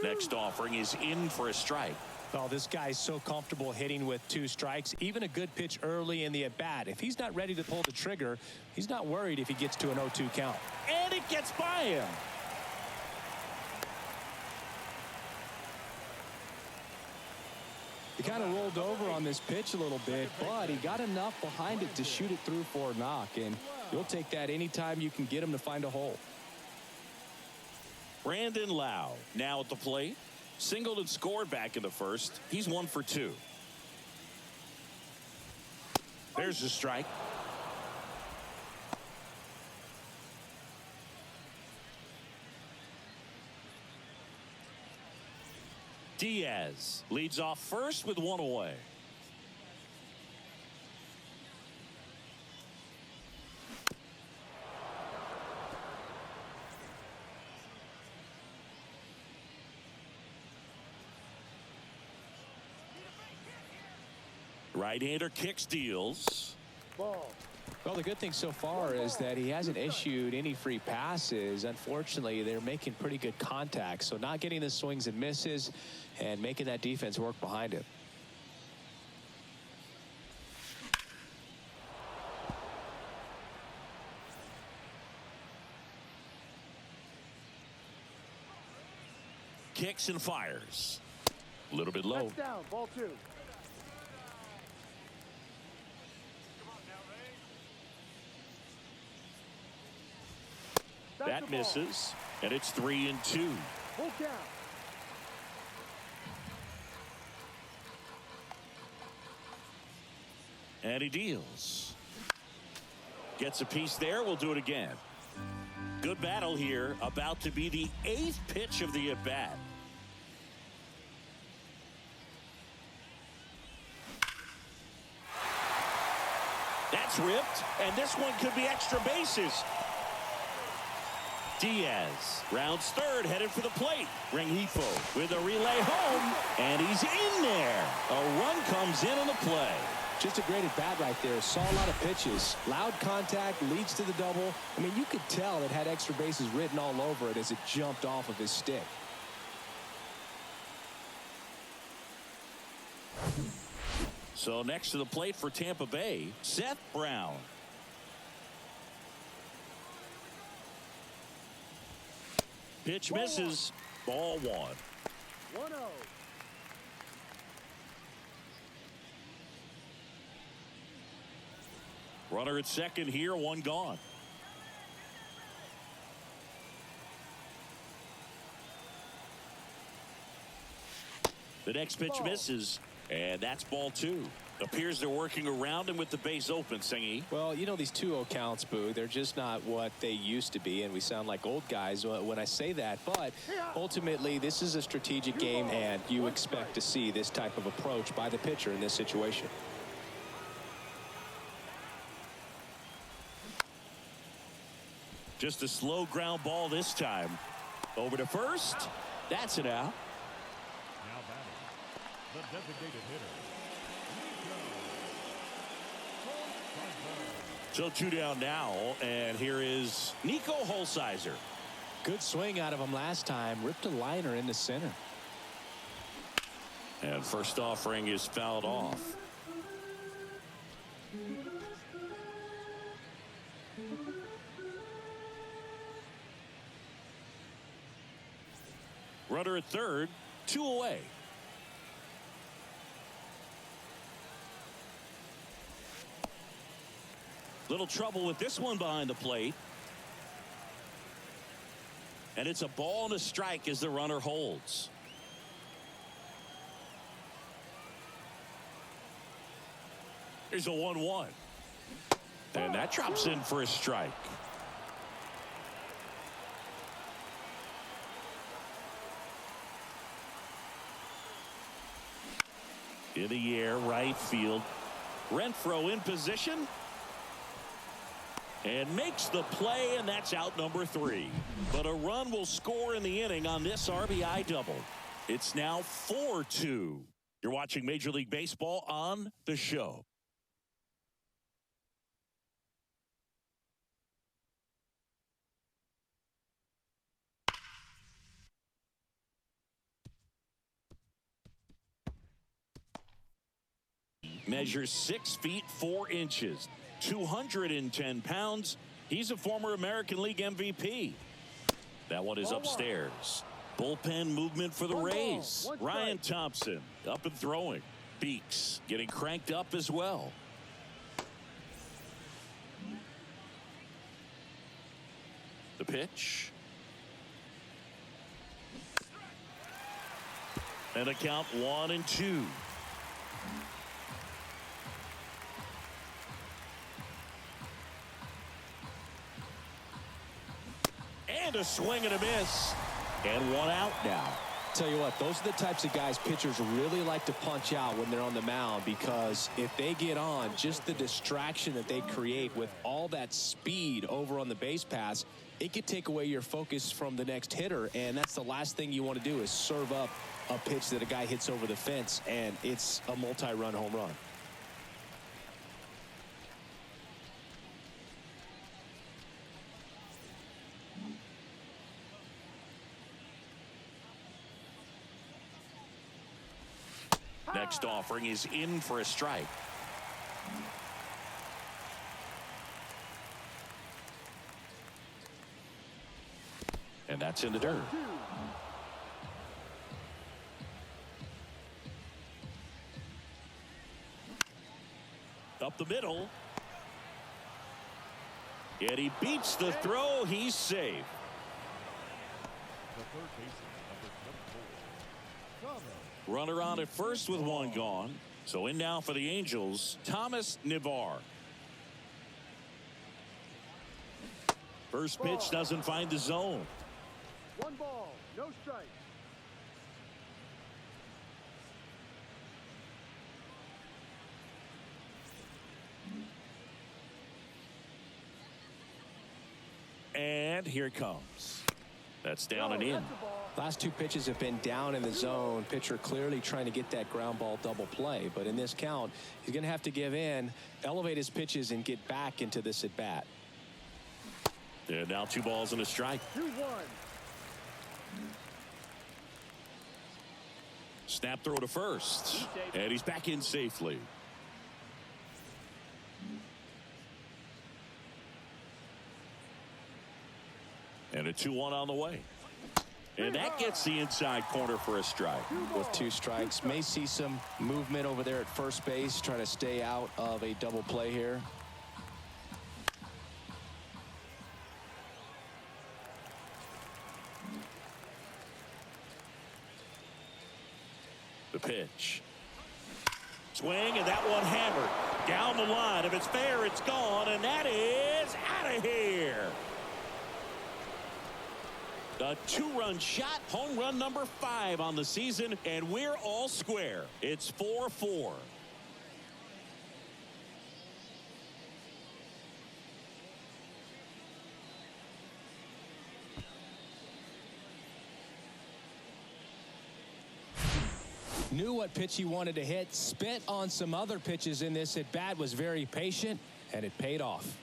Speaker 2: Next offering is in for a strike.
Speaker 3: Oh, this guy's so comfortable hitting with 2 strikes. Even a good pitch early in the at-bat. If he's not ready to pull the trigger, he's not worried if he gets to an 0-2 count.
Speaker 2: And it gets by him.
Speaker 3: He kind of rolled over on this pitch a little bit, but he got enough behind it to shoot it through for a knock. And you'll take that anytime you can get him to find a hole.
Speaker 2: Brandon Lau now at the plate. Singled and scored back in the first. He's 1 for 2. There's the strike. Diaz leads off first with 1 away. Right-hander kicks, deals.
Speaker 1: Ball.
Speaker 3: Well, the good thing so far is that he hasn't issued any free passes. Unfortunately, they're making pretty good contact, so not getting the swings and misses and making that defense work behind him.
Speaker 2: Kicks and fires. A little bit low.
Speaker 1: That's down. Ball 2.
Speaker 2: That misses, and it's 3-2.
Speaker 1: Full count.
Speaker 2: And he deals. Gets a piece there. We'll do it again. Good battle here. About to be the 8th pitch of the at-bat. That's ripped, and this one could be extra bases. Diaz rounds third, headed for the plate. Rengifo with a relay home, and he's in there. A run comes in on the play.
Speaker 3: Just a great at-bat right there. Saw a lot of pitches. Loud contact, leads to the double. I mean, you could tell it had extra bases written all over it as it jumped off of his stick.
Speaker 2: So next to the plate for Tampa Bay, Seth Brown. Pitch misses. Ball 1.
Speaker 1: 1-0.
Speaker 2: Runner at second here, 1 gone. The next pitch misses, and that's ball 2. Appears they're working around him with the base open, Singy.
Speaker 3: Well, you know, these 2-0 counts, Boo, they're just not what they used to be, and we sound like old guys when I say that. But ultimately, this is a strategic game, and you expect to see this type of approach by the pitcher in this situation.
Speaker 2: Just a slow ground ball this time. Over to first. That's it out.
Speaker 4: Now batting, the designated hitter.
Speaker 2: So 2 down now, and here is Nico Holsizer.
Speaker 3: Good swing out of him last time. Ripped a liner in the center.
Speaker 2: And first offering is fouled off. Runner at third, 2 away. Little trouble with this one behind the plate. And it's a ball and a strike as the runner holds. Here's a 1-1. And that drops in for a strike. In the air, right field. Renfroe in position. And makes the play, and that's out number 3. But a run will score in the inning on this RBI double. It's now 4-2. You're watching Major League Baseball on The Show. Measures 6 feet 4 inches. 210 pounds. He's a former American League MVP. That one is upstairs. Bullpen movement for the Rays. Ryan Thompson up and throwing. Beeks getting cranked up as well. The pitch. And a count 1-2. And a swing and a miss. And 1 out now.
Speaker 3: Tell you what, those are the types of guys pitchers really like to punch out when they're on the mound, because if they get on, just the distraction that they create with all that speed over on the base pass, it could take away your focus from the next hitter, and that's the last thing you want to do is serve up a pitch that a guy hits over the fence, and it's a multi-run home run.
Speaker 2: Next offering is in for a strike. And that's in the dirt. Up the middle. And he beats the throw. He's safe.
Speaker 4: The third baseman, number 24.
Speaker 2: Runner on at first with 1 gone. So in now for the Angels, Thomas Navar. First pitch doesn't find the zone.
Speaker 1: 1 ball, no strike.
Speaker 2: And here it comes. That's down and in.
Speaker 3: Last 2 pitches have been down in the zone. Pitcher clearly trying to get that ground ball double play. But in this count, he's going to have to give in, elevate his pitches, and get back into this at bat.
Speaker 2: And now 2 balls and a strike.
Speaker 1: 2-1.
Speaker 2: Snap throw to first. And he's back in safely. And a 2-1 on the way. And that gets the inside corner for a strike.
Speaker 3: With 2 strikes, may see some movement over there at first base, trying to stay out of a double play here.
Speaker 2: The pitch. Swing, and that one hammered down the line. If it's fair, it's gone, and that is out of here. A 2-run shot, home run number 5 on the season, and we're all square. It's 4-4.
Speaker 3: Knew what pitch he wanted to hit, spent on some other pitches in this at bat, was very patient, And it paid off.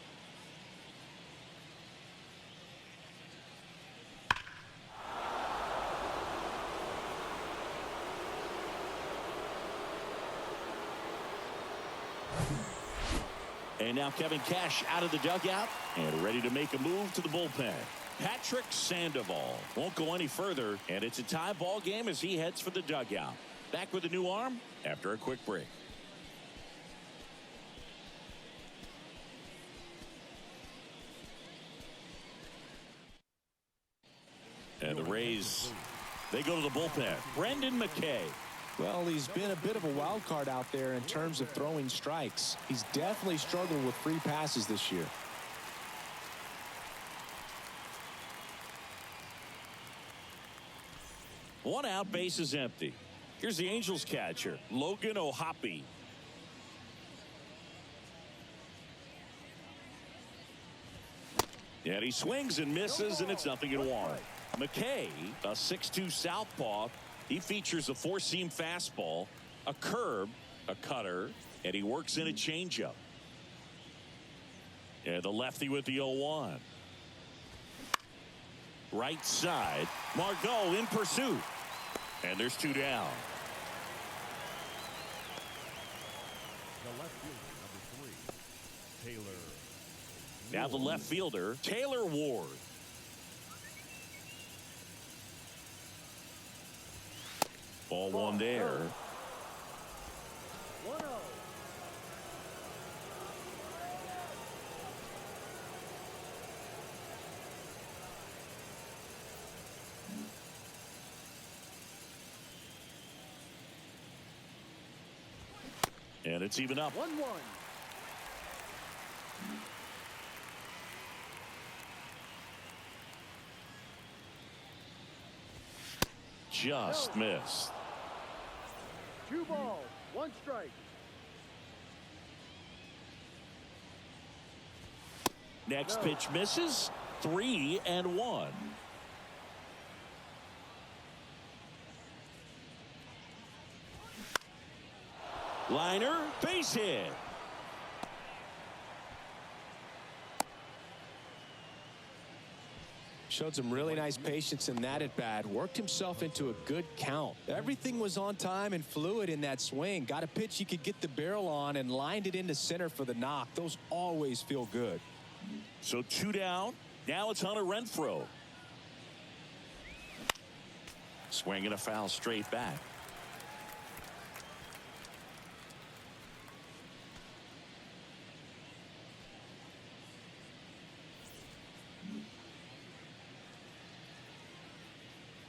Speaker 2: And now Kevin Cash out of the dugout and ready to make a move to the bullpen. Patrick Sandoval won't go any further, and it's a tie ball game as he heads for the dugout. Back with a new arm after a quick break. And the Rays, they go to the bullpen. Brendan McKay.
Speaker 3: Well, he's been a bit of a wild card out there in terms of throwing strikes. He's definitely struggled with free passes this year.
Speaker 2: One out, base is empty. Here's the Angels catcher, Logan O'Hoppe. And he swings and misses, and it's 0-1. McKay, a 6'2 southpaw. He features a four-seam fastball, a curve, a cutter, and he works in a changeup. And the lefty with the 0-1. Right side, Margot in pursuit. And there's two down.
Speaker 4: The left fielder, number 3, Taylor.
Speaker 2: Now the left fielder, Taylor Ward. Ball one there.
Speaker 1: 1-0.
Speaker 2: And it's even up.
Speaker 1: 1-1.
Speaker 2: Just missed.
Speaker 1: 2 balls, 1 strike.
Speaker 2: Next pitch misses. 3-1. Liner, base hit.
Speaker 3: Showed some really nice patience in that at bat. Worked himself into a good count. Everything was on time and fluid in that swing. Got a pitch he could get the barrel on and lined it into center for the knock. Those always feel good.
Speaker 2: So 2 down. Now it's Hunter Renfroe. Swinging a foul straight back.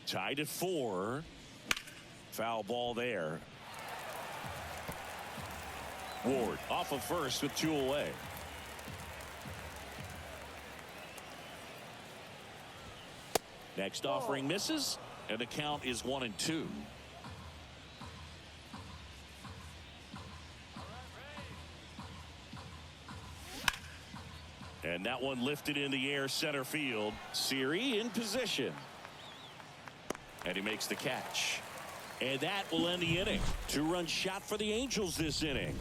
Speaker 2: Tied at 4. Foul ball there. Ward off of first with 2 away. Next offering misses, and the count is 1-2. And that one lifted in the air center field. Siri in position. And he makes the catch. And that will end the inning. 2-run shot for the Angels this inning.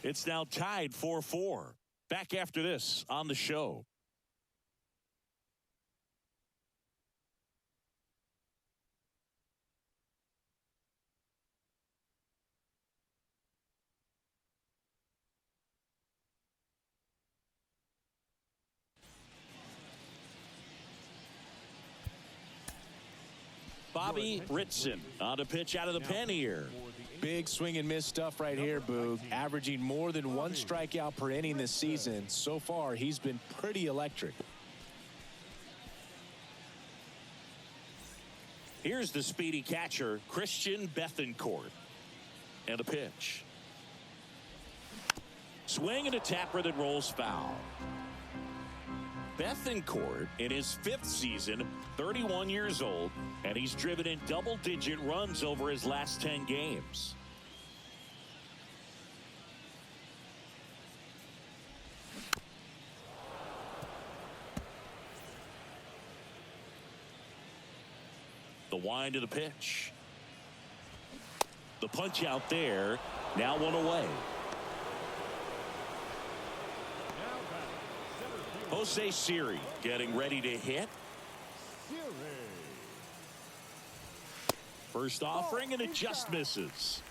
Speaker 2: It's now tied 4-4. Back after this on the show. Bobby Ritson on a pitch out of the pen here.
Speaker 3: Big swing and miss stuff right here, Boog. Averaging more than 1 strikeout per inning this season. So far, he's been pretty electric.
Speaker 2: Here's the speedy catcher, Christian Bethancourt. And a pitch. Swing and a tapper that rolls foul. Bethancourt in his 5th season, 31 years old, and he's driven in double-digit runs over his last 10 games. The wind of the pitch. The punch out there, now 1 away. Jose Siri getting ready to hit. First offering, and it just misses.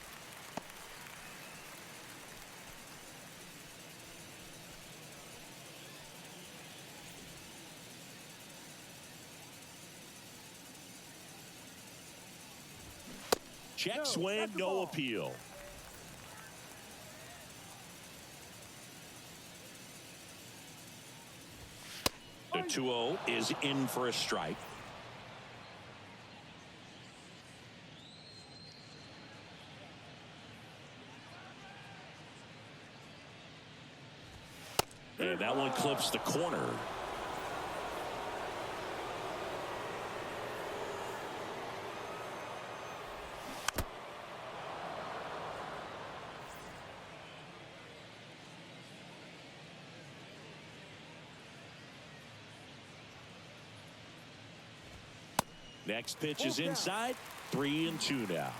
Speaker 2: Check swing, no appeal. The 2-0 is in for a strike. And that one clips the corner. Next pitch is inside. 3-2 now.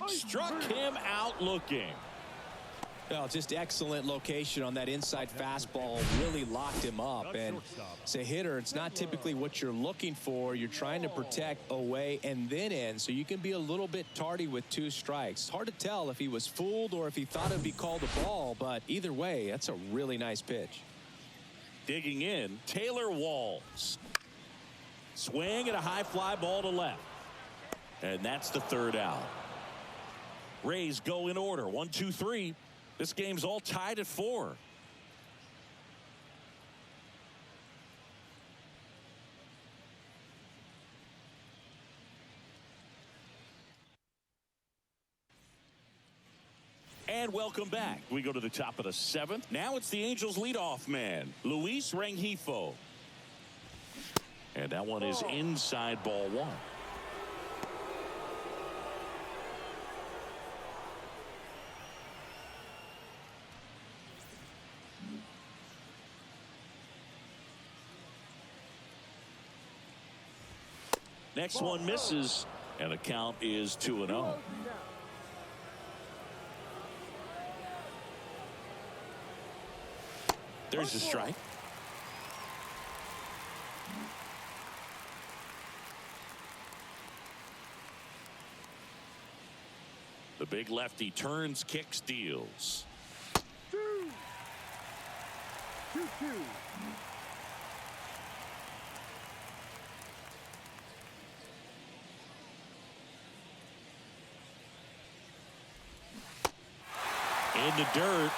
Speaker 2: Struck him out looking.
Speaker 3: Well, just excellent location on that inside fastball. Really locked him up. And as a hitter, it's not typically what you're looking for. You're trying to protect away and then in, so you can be a little bit tardy with 2 strikes. Hard to tell if he was fooled or if he thought it'd be called a ball, but either way, that's a really nice pitch.
Speaker 2: Digging in, Taylor Walls. Swing and a high fly ball to left. And that's the 3rd out. Rays go in order. 1, 2, 3. This game's all tied at 4. And welcome back. We go to the top of the 7th. Now it's the Angels leadoff man, Luis Rengifo. And that one is inside ball 1. Next one misses, and the count is 2-0. There's a strike. The big lefty turns, kicks, deals.
Speaker 1: 2-2.
Speaker 2: In the dirt.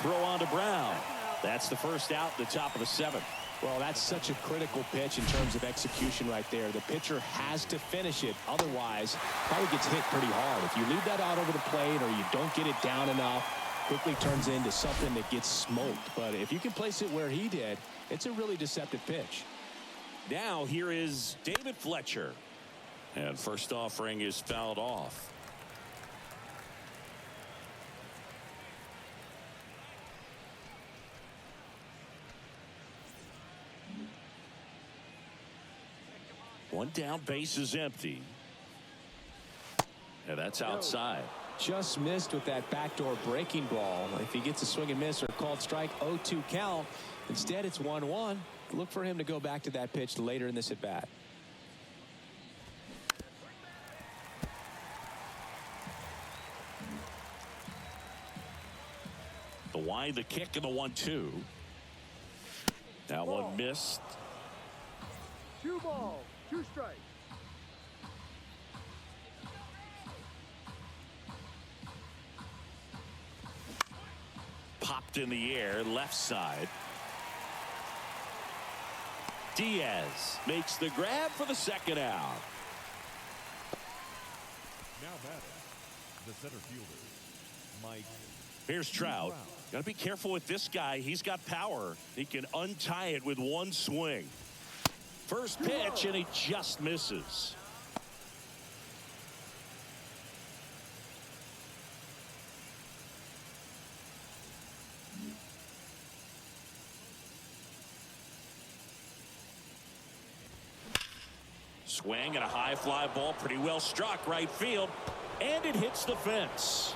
Speaker 2: Throw on to Brown. That's the first out at the top of the 7th.
Speaker 3: Well, that's such a critical pitch in terms of execution right there. The pitcher has to finish it. Otherwise, probably gets hit pretty hard. If you leave that out over the plate or you don't get it down enough, quickly turns into something that gets smoked. But if you can place it where he did, it's a really deceptive pitch.
Speaker 2: Now here is David Fletcher. And first offering is fouled off. One down, base is empty. And that's outside.
Speaker 3: Just missed with that backdoor breaking ball. If he gets a swing and miss or called strike, 0-2 count. Instead, it's 1-1. Look for him to go back to that pitch later in this at bat.
Speaker 2: The wide, the kick, and the 1-2. That one missed.
Speaker 1: 2 balls, 2 strikes.
Speaker 2: Popped in the air, left side. Diaz makes the grab for the 2nd out.
Speaker 4: Now batting, the center fielder, Mike.
Speaker 2: Here's Trout. Got to be careful with this guy. He's got power. He can untie it with one swing. First pitch, and he just misses. Swing and a high fly ball, pretty well struck right field. And it hits the fence.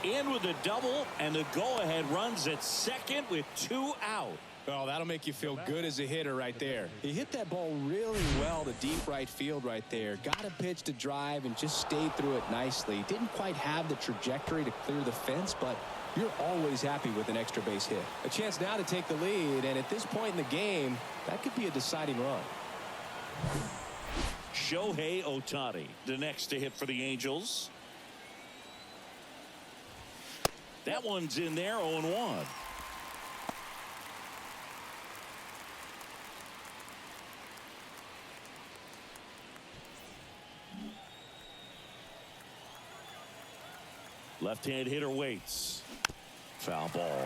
Speaker 2: In with a double, and the go-ahead runs at second with 2 out.
Speaker 3: Oh, that'll make you feel good as a hitter right there. He hit that ball really well to deep right field right there. Got a pitch to drive and just stayed through it nicely. Didn't quite have the trajectory to clear the fence, but you're always happy with an extra base hit. A chance now to take the lead, and at this point in the game, that could be a deciding run.
Speaker 2: Shohei Ohtani, the next to hit for the Angels. That one's in there, 0-1. Left-hand hitter waits. Foul ball.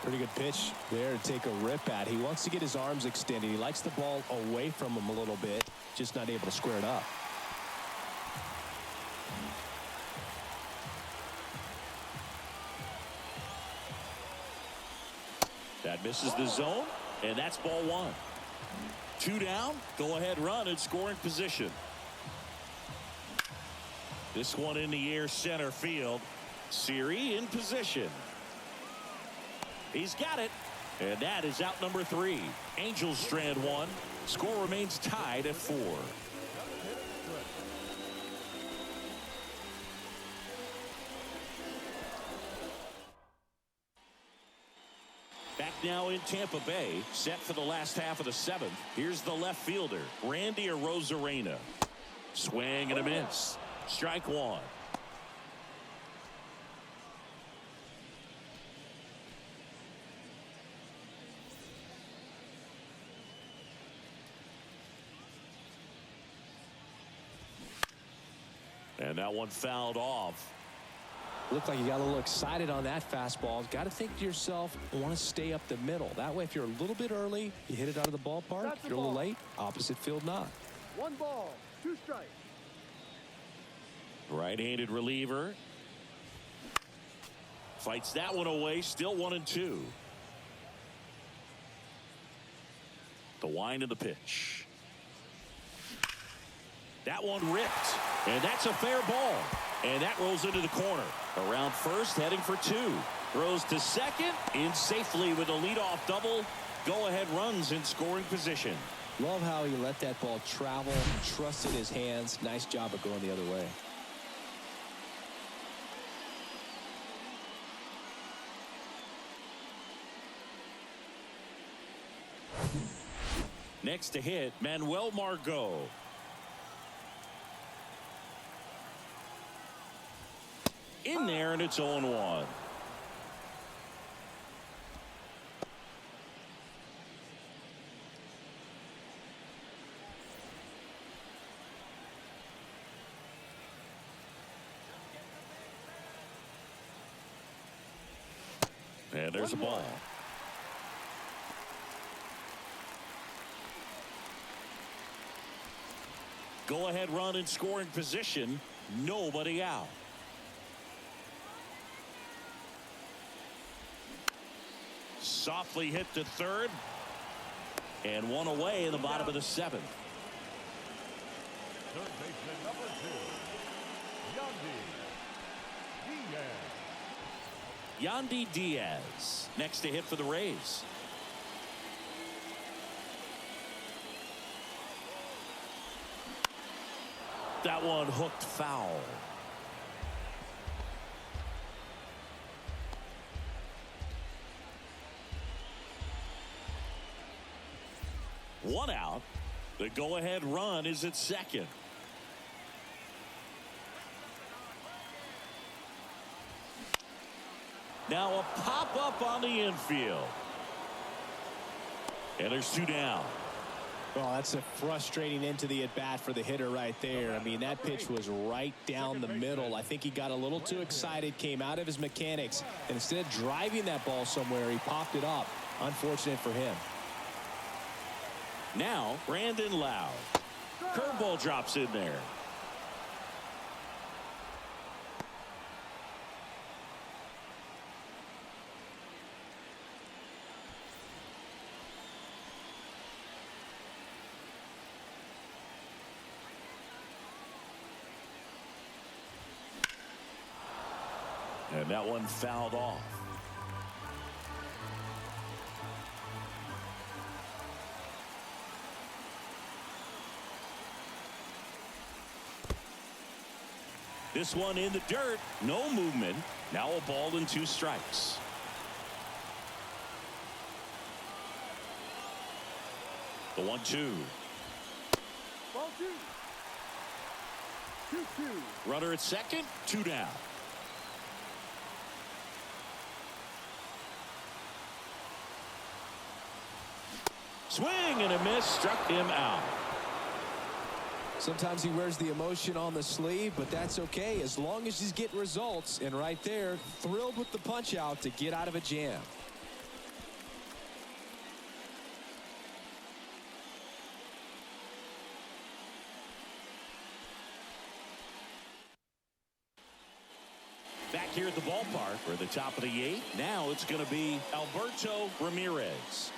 Speaker 3: Pretty good pitch there to take a rip at. He wants to get his arms extended. He likes the ball away from him a little bit, just not able to square it up.
Speaker 2: That misses the zone, and that's ball 1. 2 down, go-ahead run in scoring position. This one in the air, center field. Siri in position. He's got it, and that is out number 3. Angels strand 1. Score remains tied at 4. Back now in Tampa Bay, set for the last half of the 7th. Here's the left fielder, Randy Arozarena. Swing and a miss. Strike 1. And that one fouled off.
Speaker 3: Looked like you got a little excited on that fastball. Got to think to yourself, want to stay up the middle. That way, if you're a little bit early, you hit it out of the ballpark. If you're a little late, opposite field not.
Speaker 1: 1 ball, 2 strikes.
Speaker 2: Right-handed reliever. Fights that one away. Still 1-2. The wind of the pitch. That one ripped. And that's a fair ball. And that rolls into the corner. Around first, heading for 2. Throws to second. In safely with a leadoff double. Go-ahead runs in scoring position.
Speaker 3: Love how he let that ball travel. Trusted his hands. Nice job of going the other way.
Speaker 2: Next to hit, Manuel Margot. In there, and it's 0-1. And there's a ball. Go-ahead run in scoring position. Nobody out. Softly hit to third. And one away in the bottom of the 7th.
Speaker 4: Third baseman number 2, Yandy Diaz.
Speaker 2: Yandy Diaz next to hit for the Rays. That one hooked foul. One out. The go-ahead run is at second. Now a pop-up on the infield. And there's 2 down.
Speaker 3: Well, that's a frustrating end to the at-bat for the hitter right there. I mean, that pitch was right down the middle. I think he got a little too excited, came out of his mechanics, and instead of driving that ball somewhere, he popped it up. Unfortunate for him.
Speaker 2: Now, Brandon Lowe. Curveball drops in there. And that one fouled off. This one in the dirt. No movement. Now a ball and 2 strikes. The 1-2.
Speaker 1: Ball 2. 2-2.
Speaker 2: Runner at second. 2 down. Swing and a miss. Struck him out.
Speaker 3: Sometimes he wears the emotion on the sleeve, but that's okay as long as he's getting results. And right there, thrilled with the punch out to get out of a jam.
Speaker 2: Back here at the ballpark for the top of the 8th. Now it's going to be Alberto Ramirez.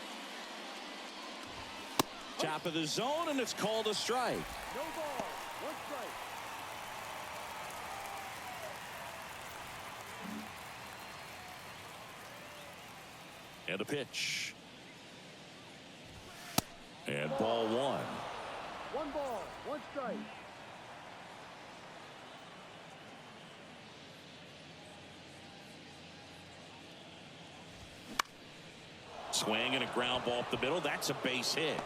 Speaker 2: Top of the zone, and it's called a strike.
Speaker 1: No ball. 1 strike.
Speaker 2: And a pitch. And ball 1.
Speaker 1: 1 ball. 1 strike.
Speaker 2: Swing and a ground ball up the middle. That's a base hit.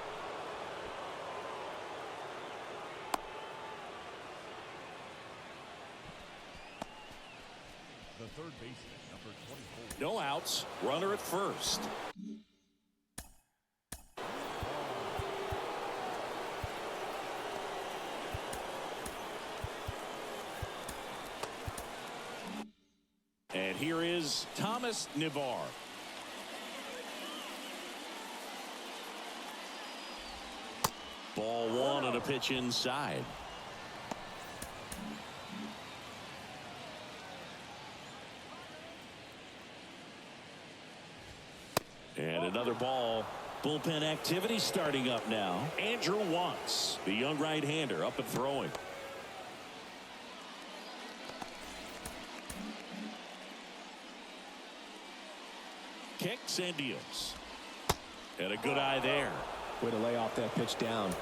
Speaker 4: The third baseman, number 24.
Speaker 2: No outs. Runner at first. And here is Thomas Navar. Ball 1 and a pitch inside. And another ball. Bullpen activity starting up now. Andrew Wantz, the young right-hander, up and throwing. Kicks and deals. And a good eye there.
Speaker 3: Way to lay off that pitch down.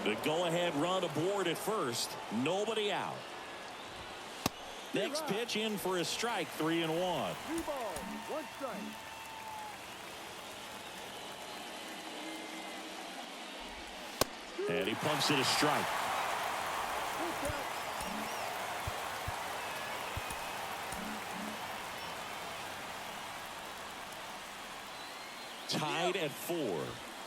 Speaker 2: The go-ahead run aboard at first. Nobody out. Next pitch in for a strike. 3-1.
Speaker 1: 3 balls. 1 strike.
Speaker 2: And he pumps it a strike. Tied at 4.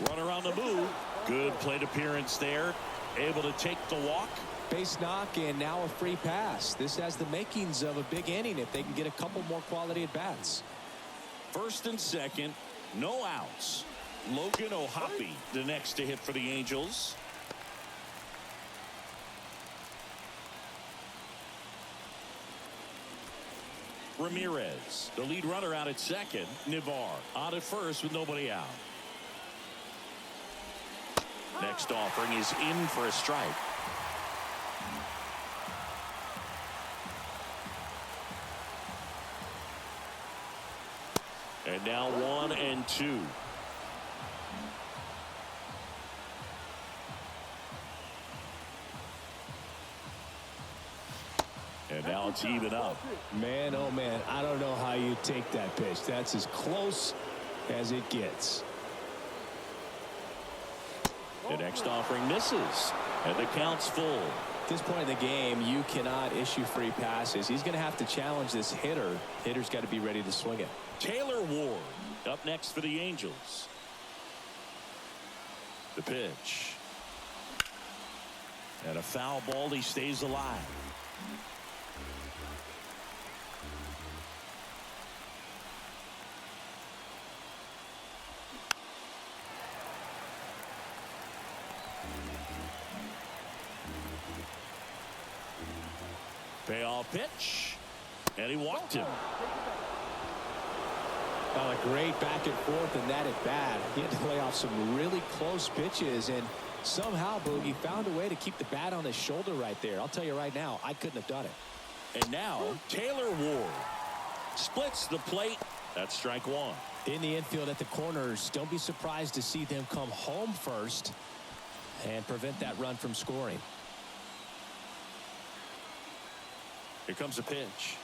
Speaker 2: Runner on the move. Good plate appearance there. Able to take the walk.
Speaker 3: Base knock and now a free pass. This has the makings of a big inning if they can get a couple more quality at bats.
Speaker 2: First and second. No outs. Logan O'Hoppe the next to hit for the Angels. Ramirez, the lead runner, out at second. Navar on at first with nobody out. Next offering is in for a strike. And now 1-2. And now it's even up.
Speaker 3: Man, oh man, I don't know how you take that pitch. That's as close as it gets.
Speaker 2: The next offering misses, and the count's full.
Speaker 3: At this point in the game, you cannot issue free passes. He's going to have to challenge this hitter. Hitter's got to be ready to swing it.
Speaker 2: Taylor Ward up next for the Angels. The pitch. And a foul ball. He stays alive. Payoff pitch, and he walked him.
Speaker 3: A great back and forth in that at bat. He had to lay off some really close pitches, and somehow Boogie found a way to keep the bat on his shoulder right there. I'll tell you right now, I couldn't have done it.
Speaker 2: And now Taylor Ward splits the plate. That's strike one.
Speaker 3: In the infield at the corners, don't be surprised to see them come home first and prevent that run from scoring.
Speaker 2: Here comes a pitch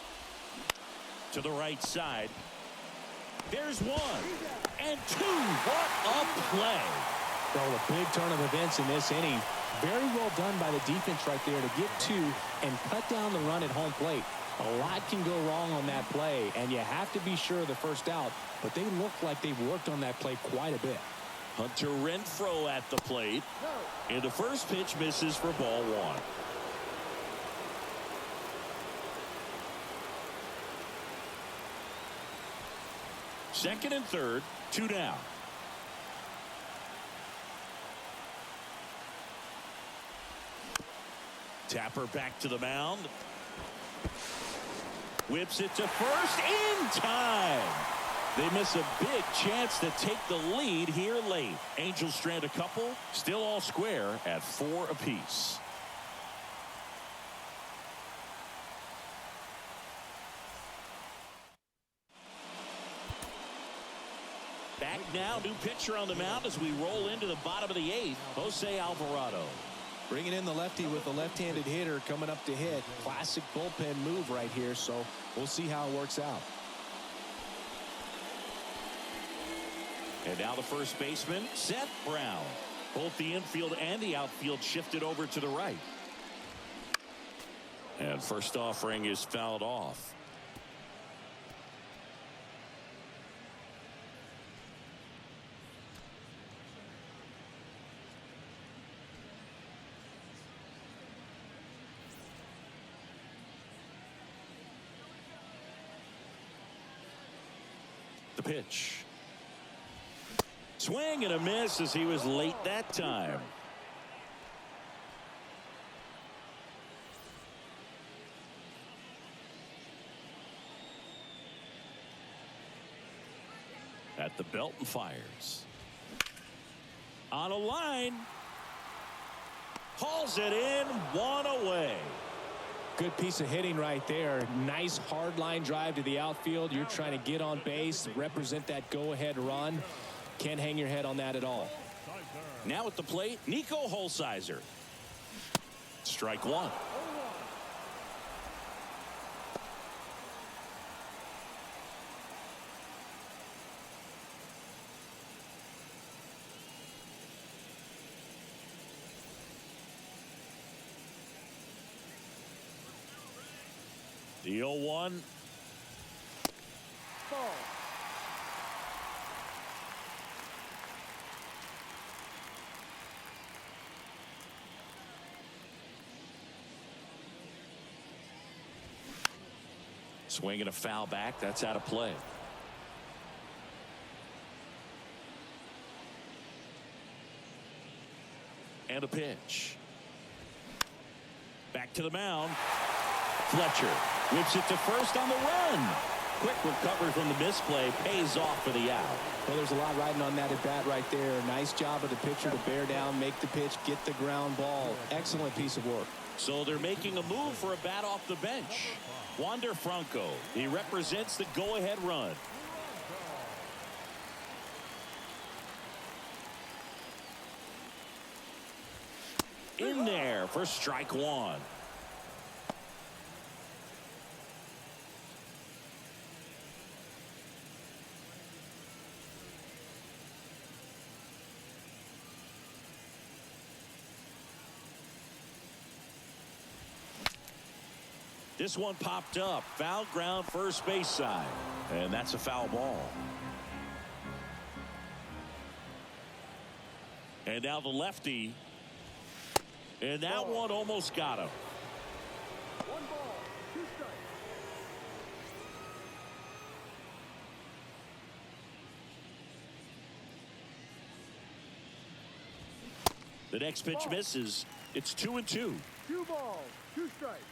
Speaker 2: to the right side. There's one and two. What a play.
Speaker 3: Well, a big turn of events in this inning. Very well done by the defense right there to get two and cut down the run at home plate. A lot can go wrong on that play, and you have to be sure of the first out, but they look like they've worked on that play quite a bit.
Speaker 2: Hunter Renfroe at the plate, and the first pitch misses for ball one. Second and third, two down. Tapper back to the mound. Whips it to first in time. They miss a big chance to take the lead here late. Angels strand a couple, still all square at 4 apiece. Back now, new pitcher on the mound as we roll into the bottom of the 8th, Jose Alvarado.
Speaker 3: Bringing in the lefty with the left-handed hitter coming up to hit. Classic bullpen move right here, so we'll see how it works out.
Speaker 2: And now the first baseman, Seth Brown. Both the infield and the outfield shifted over to the right. And first offering is fouled off. The pitch. Swing and a miss as he was late that time. At the belt and fires. On a line. Hauls it in, one away.
Speaker 3: Good piece of hitting right there. Nice hard line drive to the outfield. You're trying to get on base, represent that go-ahead run. Can't hang your head on that at all.
Speaker 2: Now at the plate, Nico Holsizer. Strike one. The 0-1.
Speaker 1: Ball.
Speaker 2: Swinging a foul back. That's out of play. And a pitch. Back to the mound. Fletcher whips it to first on the run. Quick recovery from the misplay pays off for the out.
Speaker 3: Well, there's a lot riding on that at bat right there. Nice job of the pitcher to bear down, make the pitch, get the ground ball. Excellent piece of work.
Speaker 2: So they're making a move for a bat off the bench. Wander Franco. He represents the go-ahead run. In there for strike one. This one popped up. Foul ground first base side. And that's a foul ball. And now the lefty. And that one almost got him.
Speaker 1: 1 ball, 2 strikes.
Speaker 2: The next pitch misses. It's 2-2.
Speaker 1: 2 balls, 2 strikes.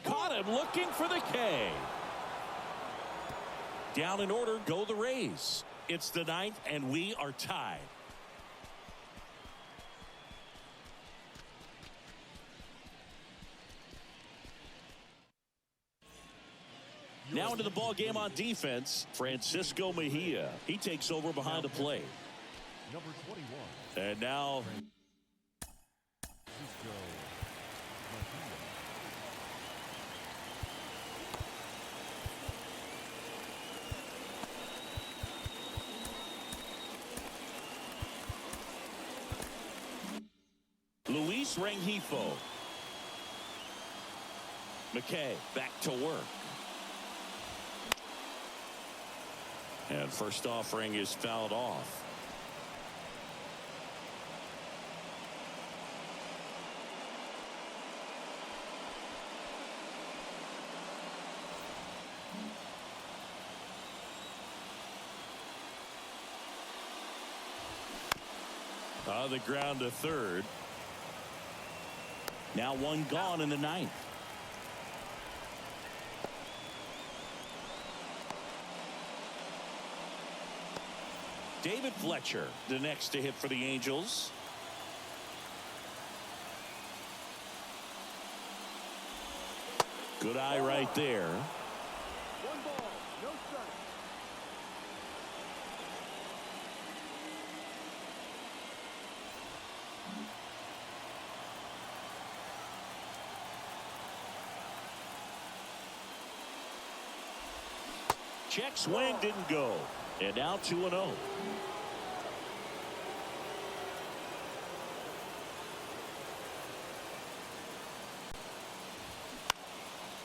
Speaker 2: Caught him looking for the K. Down in order go the Rays. It's the 9th and we are tied. Now into the ball game on defense, Francisco Mejia. He takes over behind the plate.
Speaker 4: Number 21.
Speaker 2: And now
Speaker 4: Francisco Mejia.
Speaker 2: Luis Rengifo. McKay back to work. And first offering is fouled off. On the ground to third. Now one gone in the ninth. David Fletcher, the next to hit for the Angels. Good eye right there.
Speaker 1: One ball, no strike.
Speaker 2: Check swing didn't go. And now 2-0.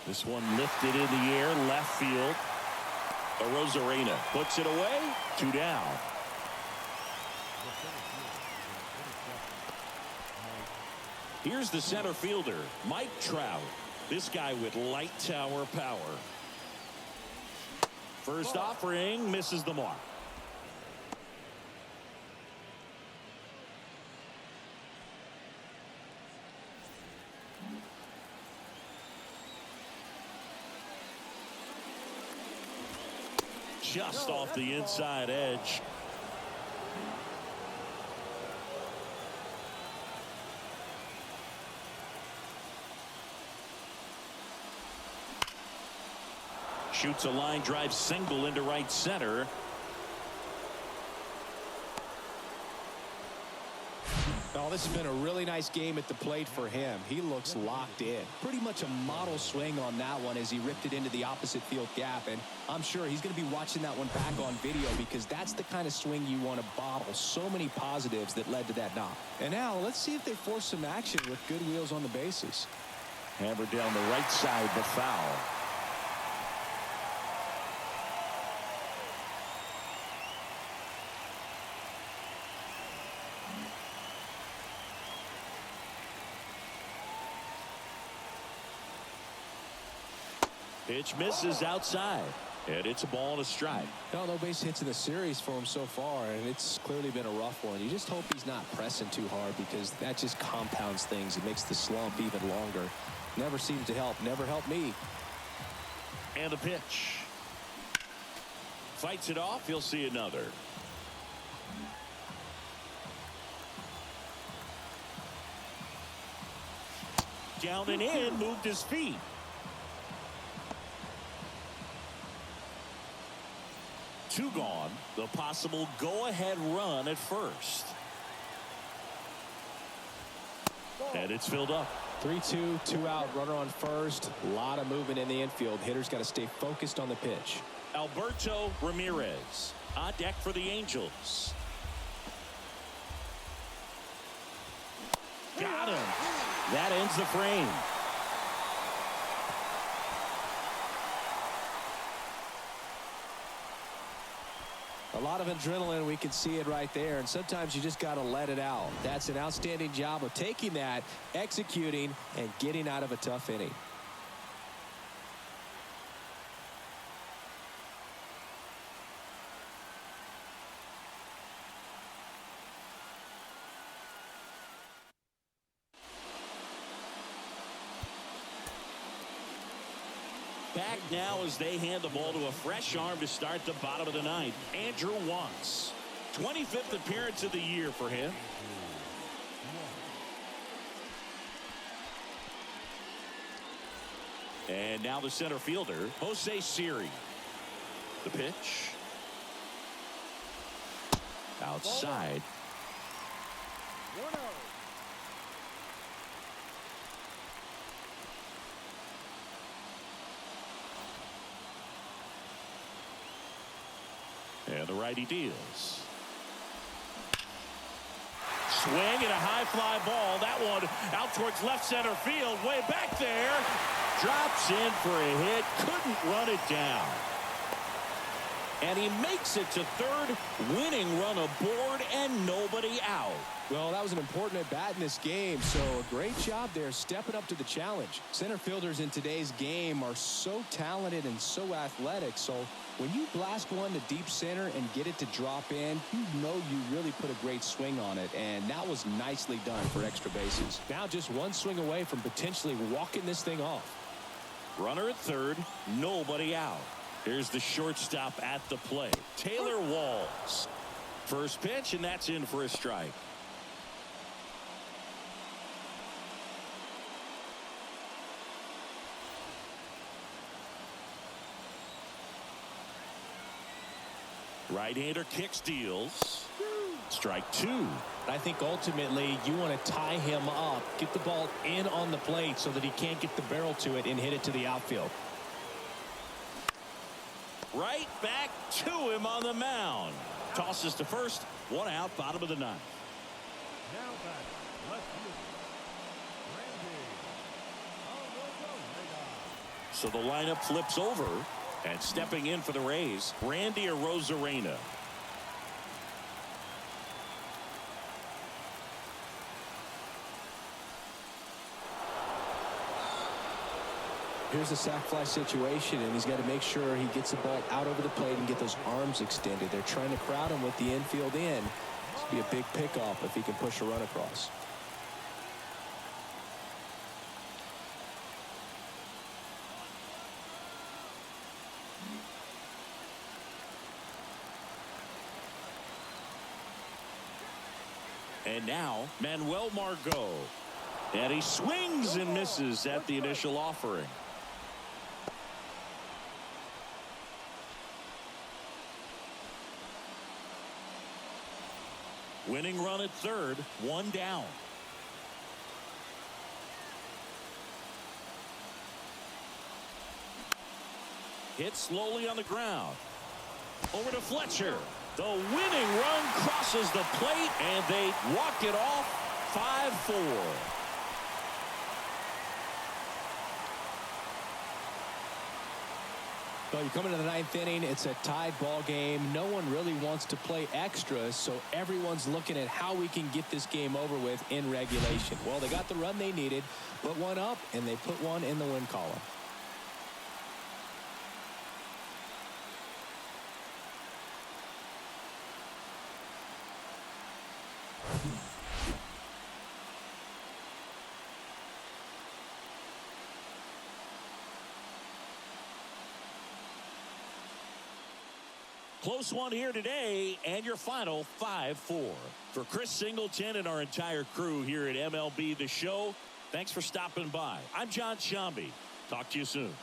Speaker 2: This one lifted in the air, left field. Arozarena puts it away. 2 down. Here's the center fielder, Mike Trout. This guy with light tower power. First offering misses the mark. Just off the inside edge. Shoots a line drive single into right center.
Speaker 3: Oh, this has been a really nice game at the plate for him. He looks locked in. Pretty much a model swing on that one as he ripped it into the opposite field gap. And I'm sure he's going to be watching that one back on video because that's the kind of swing you want to bottle. So many positives that led to that knock. And now let's see if they force some action with good wheels on the bases.
Speaker 2: Hammered down the right side, the foul. Pitch misses outside, and it's a ball and a strike.
Speaker 3: No base hits in the series for him so far, and it's clearly been a rough one. You just hope he's not pressing too hard because that just compounds things. It makes the slump even longer. Never seems to help. Never helped me.
Speaker 2: And a pitch. Fights it off. He'll see another. Down and in, moved his feet. Two gone. The possible go-ahead run at first. And it's filled up.
Speaker 3: 3-2, 2 out, runner on first. A lot of movement in the infield. Hitters got to stay focused on the pitch.
Speaker 2: Alberto Ramirez on deck for the Angels. Got him. That ends the frame.
Speaker 3: A lot of adrenaline, we can see it right there, and sometimes you just got to let it out. That's an outstanding job of taking that, executing, and getting out of a tough inning.
Speaker 2: Back now as they hand the ball to a fresh arm to start the bottom of the ninth. Andrew Wantz. 25th appearance of the year for him. And now the center fielder, Jose Siri. The pitch. Outside.
Speaker 1: 1-0.
Speaker 2: And the righty deals. Swing and a high fly ball. That one out towards left center field. Way back there. Drops in for a hit. Couldn't run it down. And he makes it to third. Winning run aboard and nobody out.
Speaker 3: Well, that was an important at-bat in this game, so a great job there stepping up to the challenge. Center fielders in today's game are so talented and so athletic, so when you blast one to deep center and get it to drop in, you know you really put a great swing on it, and that was nicely done for extra bases. Now just one swing away from potentially walking this thing off.
Speaker 2: Runner at third, nobody out. Here's the shortstop at the plate, Taylor Walls. First pitch, and that's in for a strike. Right-hander kicks, deals. Strike two.
Speaker 3: I think ultimately you want to tie him up, get the ball in on the plate so that he can't get the barrel to it and hit it to the outfield.
Speaker 2: Right back to him on the mound. Tosses to first. One out, bottom of the ninth.
Speaker 1: Now back, left field. Randy.
Speaker 2: So the lineup flips over, and stepping in for the Rays, Randy Arozarena.
Speaker 3: Here's a sac fly situation, and he's got to make sure he gets the ball out over the plate and get those arms extended. They're trying to crowd him with the infield in. This would be a big pickoff if he can push a run across.
Speaker 2: And now, Manuel Margot. And he swings and misses at the initial offering. Winning run at third, one down. Hit slowly on the ground. Over to Fletcher. The winning run crosses the plate, and they walk it off 5-4.
Speaker 3: Well, you come into the ninth inning, it's a tied ball game. No one really wants to play extra, so everyone's looking at how we can get this game over with in regulation. Well, they got the run they needed, put one up, and they put one in the win column.
Speaker 2: Close one here today, and your final 5-4. For Chris Singleton and our entire crew here at MLB The Show, thanks for stopping by. I'm John Shambi. Talk to you soon.